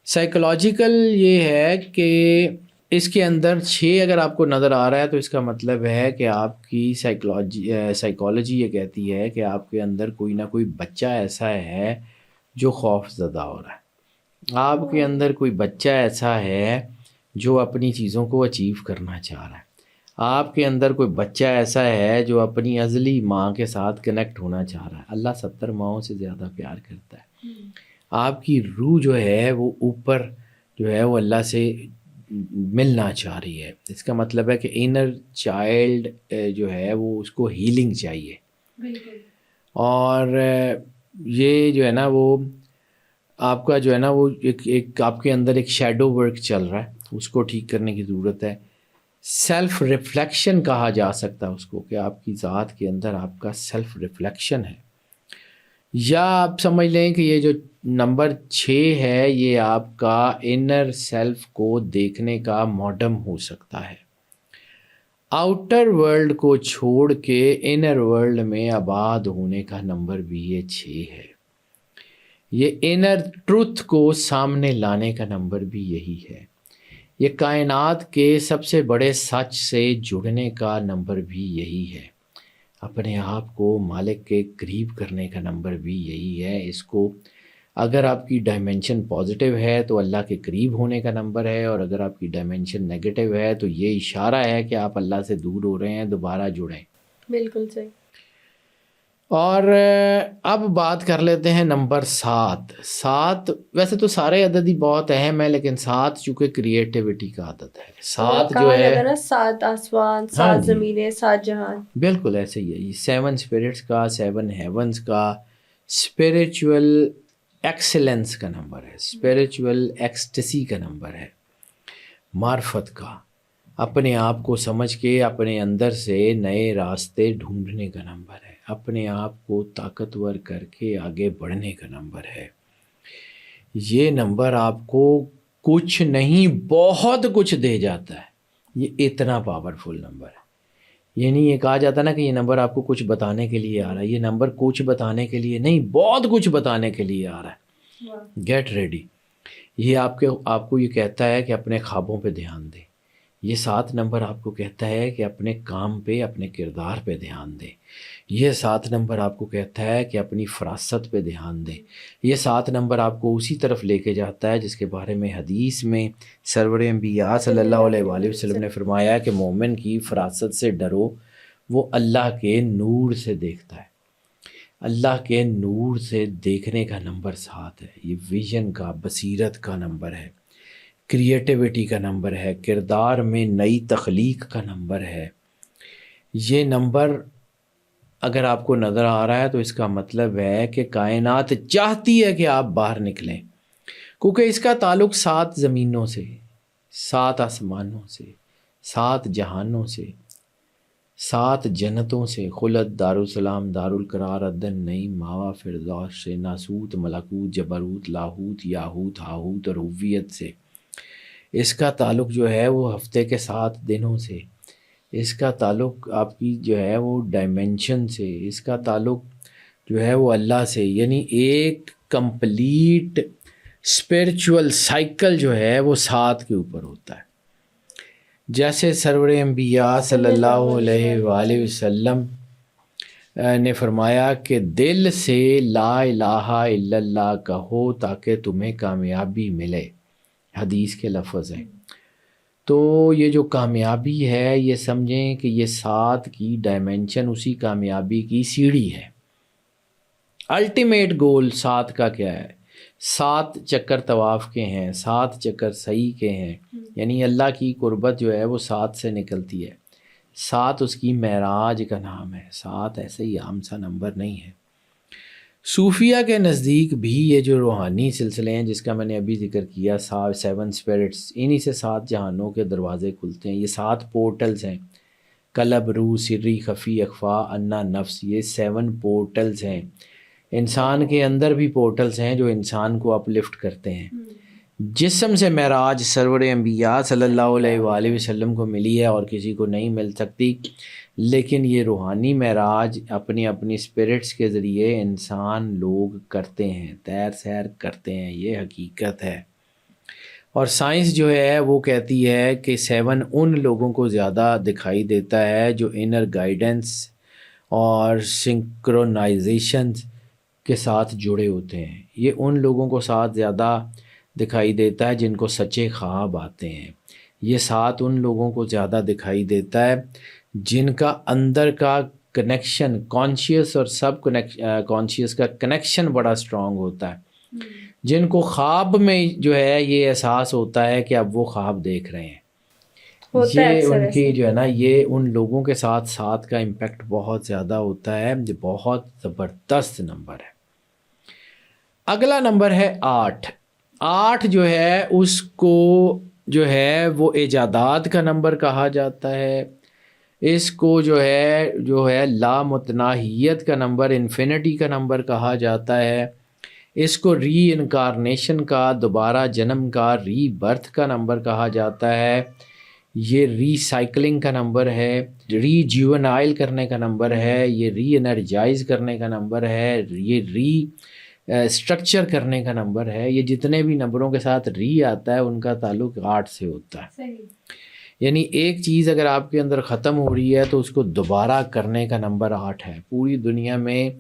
سائیکولوجیکل یہ ہے کہ اس کے اندر 6 اگر آپ کو نظر آ رہا ہے تو اس کا مطلب ہے کہ آپ کی سائیکالوجی یہ کہتی ہے کہ آپ کے اندر کوئی نہ کوئی بچہ ایسا ہے جو خوف زدہ ہو رہا ہے. آپ کے اندر کوئی بچہ ایسا ہے جو اپنی چیزوں کو اچیو کرنا چاہ رہا ہے. آپ کے اندر کوئی بچہ ایسا ہے جو اپنی ازلی ماں کے ساتھ کنیکٹ ہونا چاہ رہا ہے. اللہ 70 ماؤں سے زیادہ پیار کرتا ہے. آپ کی روح جو ہے وہ اوپر جو ہے وہ اللہ سے ملنا چاہ رہی ہے. اس کا مطلب ہے کہ انر چائلڈ جو ہے وہ اس کو ہیلنگ چاہیے. اور یہ جو ہے نا وہ آپ کا جو ہے نا وہ ایک آپ کے اندر ایک شیڈو ورک چل رہا ہے، اس کو ٹھیک کرنے کی ضرورت ہے. سیلف ریفلیکشن کہا جا سکتا ہے اس کو، کہ آپ کی ذات کے اندر آپ کا سیلف ریفلیکشن ہے. یا آپ سمجھ لیں کہ یہ جو نمبر 6 ہے یہ آپ کا انر سیلف کو دیکھنے کا موڈم ہو سکتا ہے. آؤٹر ورلڈ کو چھوڑ کے انر ورلڈ میں آباد ہونے کا نمبر بھی یہ 6 ہے. یہ انر ٹروتھ کو سامنے لانے کا نمبر بھی یہی ہے. یہ کائنات کے سب سے بڑے سچ سے جڑنے کا نمبر بھی یہی ہے. اپنے آپ کو مالک کے قریب کرنے کا نمبر بھی یہی ہے. اس کو اگر آپ کی ڈائمنشن پازیٹیو ہے تو اللہ کے قریب ہونے کا نمبر ہے، اور اگر آپ کی ڈائمنشن نیگیٹیو ہے تو یہ اشارہ ہے کہ آپ اللہ سے دور ہو رہے ہیں، دوبارہ جڑیں. بالکل صحیح. اور اب بات کر لیتے ہیں نمبر 7. 7 ویسے تو سارے عدد ہی بہت اہم ہیں، لیکن 7 چونکہ کریٹیوٹی کا عدد ہے. 7 جو ہے 7 آسمان، 7 زمینیں، 7 جہان. بالکل ایسے ہی ہے. یہ 7 اسپرٹس کا، 7 ہیونز کا، اسپریچول ایکسلنس کا نمبر ہے، اسپریچول ایکسٹسی کا نمبر ہے، معرفت کا، اپنے آپ کو سمجھ کے اپنے اندر سے نئے راستے ڈھونڈنے کا نمبر ہے، اپنے آپ کو طاقتور کر کے آگے بڑھنے کا نمبر ہے. یہ نمبر آپ کو کچھ نہیں بہت کچھ دے جاتا ہے. یہ اتنا پاورفل نمبر ہے. یہ نہیں یہ کہا جاتا نا کہ یہ نمبر آپ کو کچھ بتانے کے لیے آ رہا ہے. یہ نمبر کچھ بتانے کے لیے نہیں، بہت کچھ بتانے کے لیے آ رہا ہے. Get ready. یہ آپ کو یہ کہتا ہے کہ اپنے خوابوں پہ دھیان دیں. یہ 7 نمبر آپ کو کہتا ہے کہ اپنے کام پہ، اپنے کردار پہ دھیان دیں. یہ 7 نمبر آپ کو کہتا ہے کہ اپنی فراست پہ دھیان دیں. یہ 7 نمبر آپ کو اسی طرف لے کے جاتا ہے جس کے بارے میں حدیث میں سرور انبیاء صلی اللہ علیہ وآلہ وسلم نے فرمایا کہ مومن کی فراست سے ڈرو، وہ اللہ کے نور سے دیکھتا ہے. اللہ کے نور سے دیکھنے کا نمبر 7 ہے. یہ ویژن کا، بصیرت کا نمبر ہے، کریٹیوٹی کا نمبر ہے، کردار میں نئی تخلیق کا نمبر ہے. یہ نمبر اگر آپ کو نظر آ رہا ہے تو اس کا مطلب ہے کہ کائنات چاہتی ہے کہ آپ باہر نکلیں، کیونکہ اس کا تعلق 7 زمینوں سے، 7 آسمانوں سے، 7 جہانوں سے، 7 جنتوں سے، خلد، دارالسلام، دارالقرار، عدن، نعیم، ماوا، فردوس سے، ناسوت، ملکوت، جبروت، لاہوت، یاہوت، ہاہوت اور ہوویت سے. اس کا تعلق جو ہے وہ ہفتے کے 7 دنوں سے. اس کا تعلق آپ کی جو ہے وہ ڈائمنشن سے. اس کا تعلق جو ہے وہ اللہ سے. یعنی ایک کمپلیٹ اسپریچول سائیکل جو ہے وہ 7 کے اوپر ہوتا ہے. جیسے سرور انبیاء صلی اللہ علیہ وآلہ وسلم نے فرمایا کہ دل سے لا الہ الا اللہ کہو تاکہ تمہیں کامیابی ملے. حدیث کے لفظ ہیں. تو یہ جو کامیابی ہے یہ سمجھیں کہ یہ 7 کی ڈائمنشن اسی کامیابی کی سیڑھی ہے. الٹیمیٹ گول 7 کا کیا ہے؟ 7 چکر طواف کے ہیں، 7 چکر سعی کے ہیں. یعنی اللہ کی قربت جو ہے وہ 7 سے نکلتی ہے. 7 اس کی معراج کا نام ہے. 7 ایسے ہی عام سا نمبر نہیں ہے. صوفیہ کے نزدیک بھی یہ جو روحانی سلسلے ہیں جس کا میں نے ابھی ذکر کیا، 7 اسپرٹس، انہی سے 7 جہانوں کے دروازے کھلتے ہیں. یہ 7 پورٹلز ہیں، قلب، روح، سری، خفی، اخفا، انا، نفس. یہ 7 پورٹلز ہیں. انسان کے اندر بھی پورٹلز ہیں جو انسان کو اپ لفٹ کرتے ہیں. جسم سے معراج سرور انبیاء صلی اللہ علیہ وآلہ وسلم کو ملی ہے اور کسی کو نہیں مل سکتی، لیکن یہ روحانی معراج اپنی اپنی اسپرٹس کے ذریعے انسان لوگ کرتے ہیں، تیر سیر کرتے ہیں. یہ حقیقت ہے. اور سائنس جو ہے وہ کہتی ہے کہ 7 ان لوگوں کو زیادہ دکھائی دیتا ہے جو انر گائیڈنس اور سنکرونائزیشن کے ساتھ جڑے ہوتے ہیں. یہ ان لوگوں کو ساتھ زیادہ دکھائی دیتا ہے جن کو سچے خواب آتے ہیں. یہ 7 ان لوگوں کو زیادہ دکھائی دیتا ہے جن کا اندر کا کنیکشن، کانشیس اور سب کانشیس کا کنیکشن بڑا اسٹرانگ ہوتا ہے، جن کو خواب میں جو ہے یہ احساس ہوتا ہے کہ اب وہ خواب دیکھ رہے ہیں. یہ ان کی جو ہے نا، یہ ان لوگوں کے ساتھ 7 کا امپیکٹ بہت زیادہ ہوتا ہے. جو بہت زبردست نمبر ہے. اگلا نمبر ہے 8. 8 جو ہے اس کو جو ہے وہ ایجادات کا نمبر کہا جاتا ہے، اس کو جو ہے لامتناہیت کا نمبر، انفینٹی کا نمبر کہا جاتا ہے. اس کو ری انکارنیشن کا، دوبارہ جنم کا، ری برتھ کا نمبر کہا جاتا ہے. یہ ری سائیکلنگ کا نمبر ہے، ری جیونائل کرنے کا نمبر ہے، یہ ری انرجائز کرنے کا نمبر ہے، یہ ری اسٹرکچر کرنے کا نمبر ہے. یہ جتنے بھی نمبروں کے ساتھ ری آتا ہے ان کا تعلق 8 سے ہوتا ہے. یعنی ایک چیز اگر آپ کے اندر ختم ہو رہی ہے تو اس کو دوبارہ کرنے کا نمبر 8 ہے. پوری دنیا میں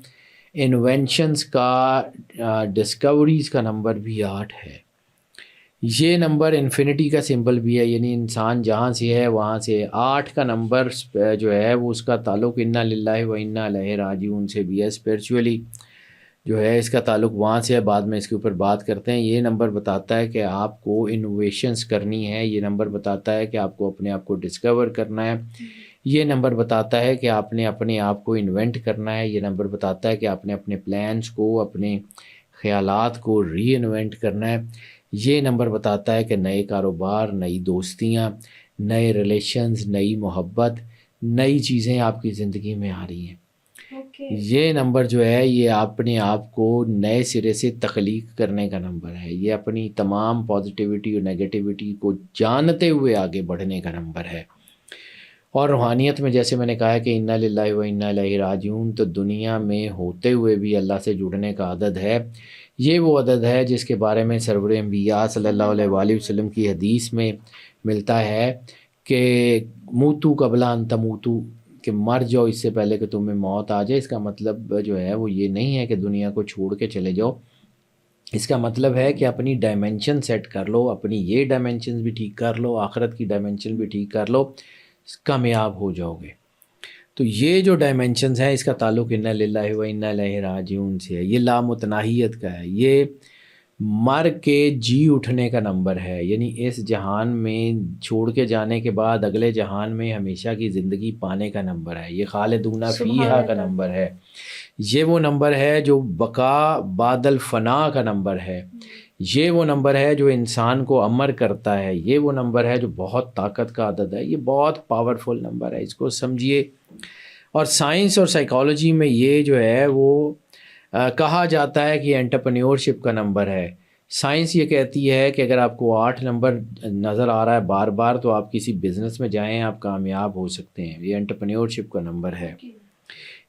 انوینشنز کا، ڈسکوریز کا نمبر بھی 8 ہے. یہ نمبر انفینٹی کا سمبل بھی ہے، یعنی انسان جہاں سے ہے وہاں سے 8 کا نمبر جو ہے وہ اس کا تعلق انا للہ و انا الیہ راجعون سے بھی ہے. اسپرچولی جو ہے اس کا تعلق وہاں سے ہے، بعد میں اس کے اوپر بات کرتے ہیں. یہ نمبر بتاتا ہے کہ آپ کو انوویشنز کرنی ہے، یہ نمبر بتاتا ہے کہ آپ کو اپنے آپ کو ڈسکور کرنا ہے، یہ نمبر بتاتا ہے کہ آپ نے اپنے آپ کو انوینٹ کرنا ہے، یہ نمبر بتاتا ہے کہ آپ نے اپنے پلانس کو، اپنے خیالات کو ری انوینٹ کرنا ہے. یہ نمبر بتاتا ہے کہ نئے کاروبار، نئی دوستیاں، نئے ریلیشنز، نئی محبت، نئی چیزیں آپ کی زندگی میں آ رہی ہیں. یہ نمبر جو ہے یہ اپنے آپ کو نئے سرے سے تخلیق کرنے کا نمبر ہے. یہ اپنی تمام پازیٹیوٹی اور نیگیٹیوٹی کو جانتے ہوئے آگے بڑھنے کا نمبر ہے. اور روحانیت میں جیسے میں نے کہا ہے کہ انا للہ و انا الیہ راجعون، تو دنیا میں ہوتے ہوئے بھی اللہ سے جڑنے کا عدد ہے. یہ وہ عدد ہے جس کے بارے میں سرور انبیاء صلی اللہ علیہ وآلہ وسلم کی حدیث میں ملتا ہے کہ موتو قبل ان تموتو، کہ مر جاؤ اس سے پہلے کہ تمہیں موت آ جائے. اس کا مطلب جو ہے وہ یہ نہیں ہے کہ دنیا کو چھوڑ کے چلے جاؤ. اس کا مطلب ہے کہ اپنی ڈائمنشن سیٹ کر لو، اپنی یہ ڈائمنشن بھی ٹھیک کر لو، آخرت کی ڈائمنشن بھی ٹھیک کر لو، کامیاب ہو جاؤ گے. تو یہ جو ڈائمنشنز ہیں اس کا تعلق انا للہ و انا الیہ راجعون سے ہے. یہ لامتناہیت کا ہے، یہ مر کے جی اٹھنے کا نمبر ہے. یعنی اس جہان میں چھوڑ کے جانے کے بعد اگلے جہان میں ہمیشہ کی زندگی پانے کا نمبر ہے. یہ خالدون فیہا کا نمبر ہے. یہ وہ نمبر ہے جو بقا بعد الفنا کا نمبر ہے. یہ وہ نمبر ہے جو انسان کو امر کرتا ہے. یہ وہ نمبر ہے جو بہت طاقت کا عدد ہے. یہ بہت پاورفل نمبر ہے، اس کو سمجھیے. اور سائنس اور سائیکالوجی میں یہ جو ہے وہ کہا جاتا ہے کہ انٹرپرینیورشپ کا نمبر ہے. سائنس یہ کہتی ہے کہ اگر آپ کو 8 نمبر نظر آ رہا ہے بار بار تو آپ کسی بزنس میں جائیں، آپ کامیاب ہو سکتے ہیں. یہ انٹرپرینیورشپ کا نمبر ہے.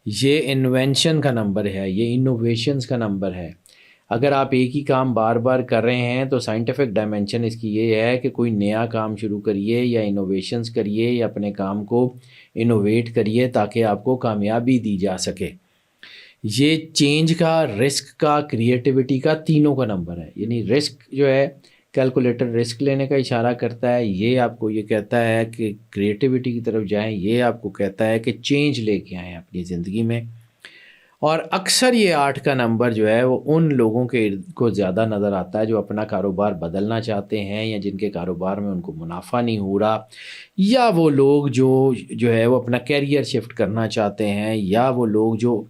یہ انوینشن کا نمبر ہے، یہ انوویشنز کا نمبر ہے. اگر آپ ایک ہی کام بار بار کر رہے ہیں تو سائنٹیفک ڈائمنشن اس کی یہ ہے کہ کوئی نیا کام شروع کریے یا انوویشنز کریے یا اپنے کام کو انوویٹ کریے تاکہ آپ کو کامیابی دی جا سکے. یہ چینج کا، رسک کا، کریٹیوٹی کا، تینوں کا نمبر ہے. یعنی رسک جو ہے کیلکولیٹر رسک لینے کا اشارہ کرتا ہے، یہ آپ کو یہ کہتا ہے کہ کریٹیوٹی کی طرف جائیں، یہ آپ کو کہتا ہے کہ چینج لے کے آئیں اپنی زندگی میں. اور اکثر یہ 8 کا نمبر جو ہے وہ ان لوگوں کو زیادہ نظر آتا ہے جو اپنا کاروبار بدلنا چاہتے ہیں یا جن کے کاروبار میں ان کو منافع نہیں ہو رہا، یا وہ لوگ جو ہے وہ اپنا کیریئر شفٹ کرنا چاہتے ہیں، یا وہ لوگ جو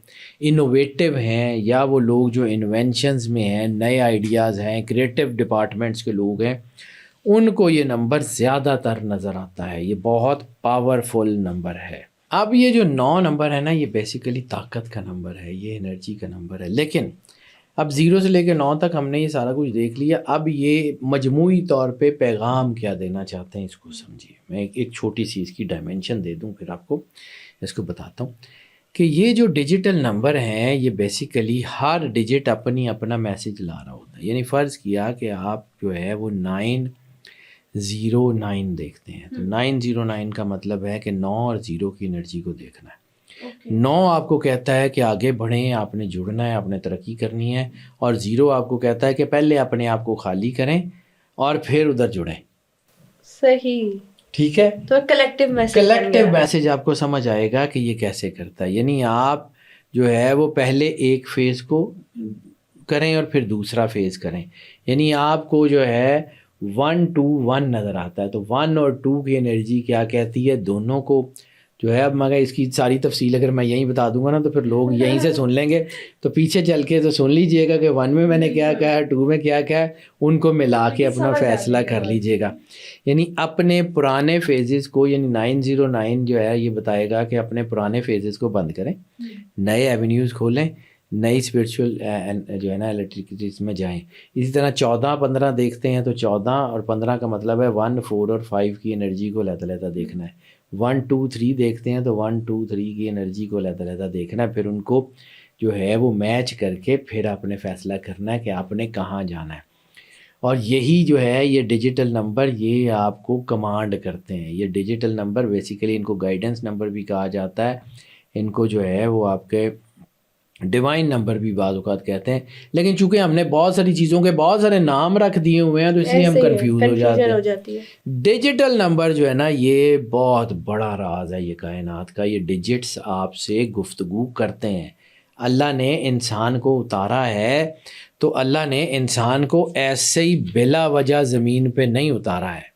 انوویٹو ہیں، یا وہ لوگ جو انوینشنز میں ہیں، نئے آئیڈیاز ہیں، کریٹو ڈپارٹمنٹس کے لوگ ہیں. ان کو یہ نمبر زیادہ تر نظر آتا ہے. یہ بہت پاورفل نمبر ہے. اب یہ جو 9 نمبر ہے نا، یہ بیسیکلی طاقت کا نمبر ہے، یہ انرجی کا نمبر ہے. لیکن اب 0 سے لے کے 9 تک ہم نے یہ سارا کچھ دیکھ لیا. اب یہ مجموعی طور پہ پیغام کیا دینا چاہتے ہیں اس کو سمجھیے. میں ایک چھوٹی سی اس کی ڈائمنشن دے دوں پھر آپ کو اس کو بتاتا ہوں کہ یہ جو ڈیجیٹل نمبر ہیں یہ بیسیکلی ہر ڈیجٹ اپنا میسج لا رہا ہوتا ہے. یعنی فرض کیا کہ آپ جو ہے وہ 909 دیکھتے ہیں تو 909 کا مطلب ہے کہ 9 اور 0 کی انرجی کو دیکھنا ہے. 9 آپ کو کہتا ہے کہ آگے بڑھیں، آپ نے جڑنا ہے، آپ نے ترقی کرنی ہے. اور 0 آپ کو کہتا ہے کہ پہلے اپنے آپ کو خالی کریں اور پھر ادھر جڑیں. صحیح، ٹھیک ہے. تو کلیکٹیو میسج آپ کو سمجھ آئے گا کہ یہ کیسے کرتا ہے. یعنی آپ جو ہے وہ پہلے ایک فیز کو کریں اور پھر دوسرا فیز کریں. یعنی آپ کو جو ہے 1 2 1 نظر آتا ہے تو 1 اور 2 کی انرجی کیا کہتی ہے؟ دونوں کو جو ہے. اب مگر اس کی ساری تفصیل اگر میں یہیں بتا دوں گا نا تو پھر لوگ یہیں سے سن لیں گے, تو پیچھے چل کے تو سن لیجئے گا کہ 1 میں نے کیا کہا ہے, 2 میں کیا کہا ہے, ان کو ملا کے اپنا فیصلہ کر لیجئے گا. یعنی اپنے پرانے فیزز کو, یعنی 909 جو ہے یہ بتائے گا کہ اپنے پرانے فیزز کو بند کریں, نئے ایونیوز کھولیں, نئی اسپرچول جو ہے نا الیکٹریسٹیز میں جائیں. اسی طرح 14 15 دیکھتے ہیں تو 14 اور 15 کا مطلب ہے 1 4 اور 5 کی انرجی کو علیحدہ دیکھنا ہے. 1 2 3 دیکھتے ہیں تو 1 2 3 کی انرجی کو علیحدہ دیکھنا ہے, پھر ان کو جو ہے وہ میچ کر کے پھر آپ نے فیصلہ کرنا ہے کہ آپ نے کہاں جانا ہے. اور یہی جو ہے یہ ڈیجیٹل نمبر یہ آپ کو کمانڈ کرتے ہیں. یہ ڈیجیٹل نمبر بیسیکلی ان کو گائیڈنس نمبر بھی کہا جاتا ہے, ان کو جو ہے وہ آپ کے ڈیوائن نمبر بھی بعض اوقات کہتے ہیں. لیکن چونکہ ہم نے بہت ساری چیزوں کے بہت سارے نام رکھ دیے ہوئے ہیں تو اس لیے ہم کنفیوز ہو جاتے ہیں. ڈیجیٹل نمبر جو ہے نا یہ بہت بڑا راز ہے یہ کائنات کا. یہ ڈیجٹس آپ سے گفتگو کرتے ہیں. اللہ نے انسان کو اتارا ہے تو اللہ نے انسان کو ایسے ہی بلا وجہ زمین پہ نہیں اتارا ہے.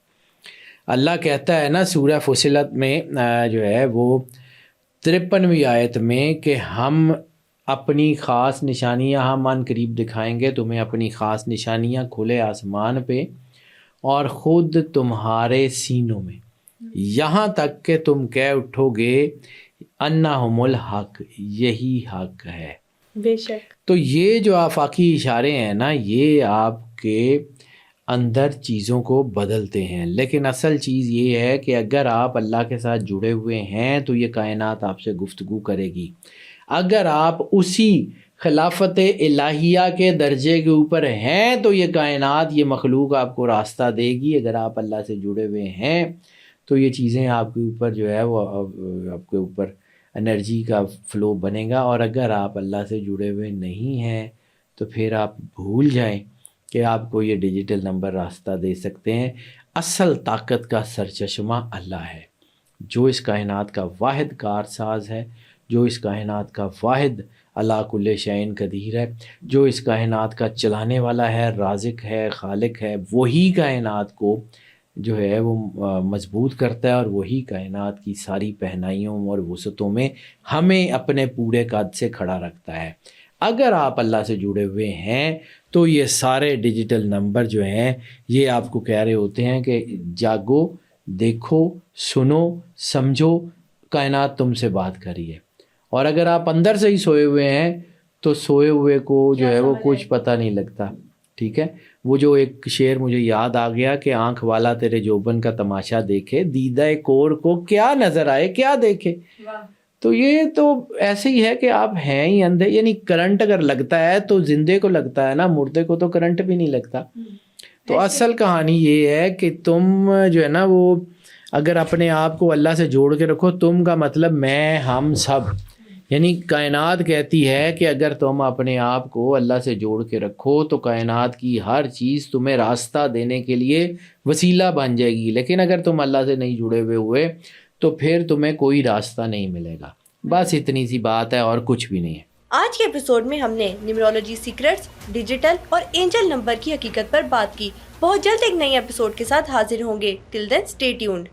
اللہ کہتا ہے نا سورہ فصلت میں جو ہے وہ 53ویں آیت میں کہ ہم اپنی خاص نشانیاں ہم عن قریب دکھائیں گے تمہیں, اپنی خاص نشانیاں کھلے آسمان پہ اور خود تمہارے سینوں میں, یہاں تک کہ تم کہہ اٹھو گے انہم الحق, یہی حق ہے. بے شک. تو یہ جو آفاقی اشارے ہیں نا یہ آپ کے اندر چیزوں کو بدلتے ہیں. لیکن اصل چیز یہ ہے کہ اگر آپ اللہ کے ساتھ جڑے ہوئے ہیں تو یہ کائنات آپ سے گفتگو کرے گی. اگر آپ اسی خلافت الہیہ کے درجے کے اوپر ہیں تو یہ کائنات یہ مخلوق آپ کو راستہ دے گی. اگر آپ اللہ سے جڑے ہوئے ہیں تو یہ چیزیں آپ کے اوپر جو ہے وہ آپ کے اوپر انرجی کا فلو بنے گا. اور اگر آپ اللہ سے جڑے ہوئے نہیں ہیں تو پھر آپ بھول جائیں کہ آپ کو یہ ڈیجیٹل نمبر راستہ دے سکتے ہیں. اصل طاقت کا سرچشمہ اللہ ہے جو اس کائنات کا واحد کارساز ہے, جو اس کائنات کا واحد علی کل شیء قدیر ہے, جو اس کائنات کا چلانے والا ہے, رازق ہے, خالق ہے. وہی کائنات کو جو ہے وہ مضبوط کرتا ہے اور وہی کائنات کی ساری پہنائیوں اور وسعتوں میں ہمیں اپنے پورے قد سے کھڑا رکھتا ہے. اگر آپ اللہ سے جڑے ہوئے ہیں تو یہ سارے ڈیجیٹل نمبر جو ہیں یہ آپ کو کہہ رہے ہوتے ہیں کہ جاگو, دیکھو, سنو, سمجھو, کائنات تم سے بات کر رہی ہے. اور اگر آپ اندر سے ہی سوئے ہوئے ہیں تو سوئے ہوئے کو جو ہے وہ کچھ پتہ نہیں لگتا. ٹھیک ہے, وہ جو ایک شعر مجھے یاد آ گیا کہ آنکھ والا تیرے جوبن کا تماشا دیکھے, دیدہ کور کو کیا نظر آئے کیا دیکھے. تو یہ تو ایسے ہی ہے کہ آپ ہیں ہی اندھے. یعنی کرنٹ اگر لگتا ہے تو زندے کو لگتا ہے نا, مردے کو تو کرنٹ بھی نہیں لگتا. تو اصل کہانی یہ ہے کہ تم جو ہے نا وہ اگر اپنے آپ کو اللہ سے جوڑ کے رکھو, تم کا مطلب میں, ہم سب, یعنی کائنات کہتی ہے کہ اگر تم اپنے آپ کو اللہ سے جوڑ کے رکھو تو کائنات کی ہر چیز تمہیں راستہ دینے کے لیے وسیلہ بن جائے گی. لیکن اگر تم اللہ سے نہیں جڑے ہوئے تو پھر تمہیں کوئی راستہ نہیں ملے گا. بس اتنی سی بات ہے اور کچھ بھی نہیں ہے. آج کے ایپیسوڈ میں ہم نے نیمرولوجی سیکرٹس, ڈیجیٹل اور اینجل نمبر کی حقیقت پر بات کی. بہت جلد ایک نئی ایپیسوڈ کے ساتھ حاضر ہوں گے. ٹل دین اسٹے ٹیونڈ.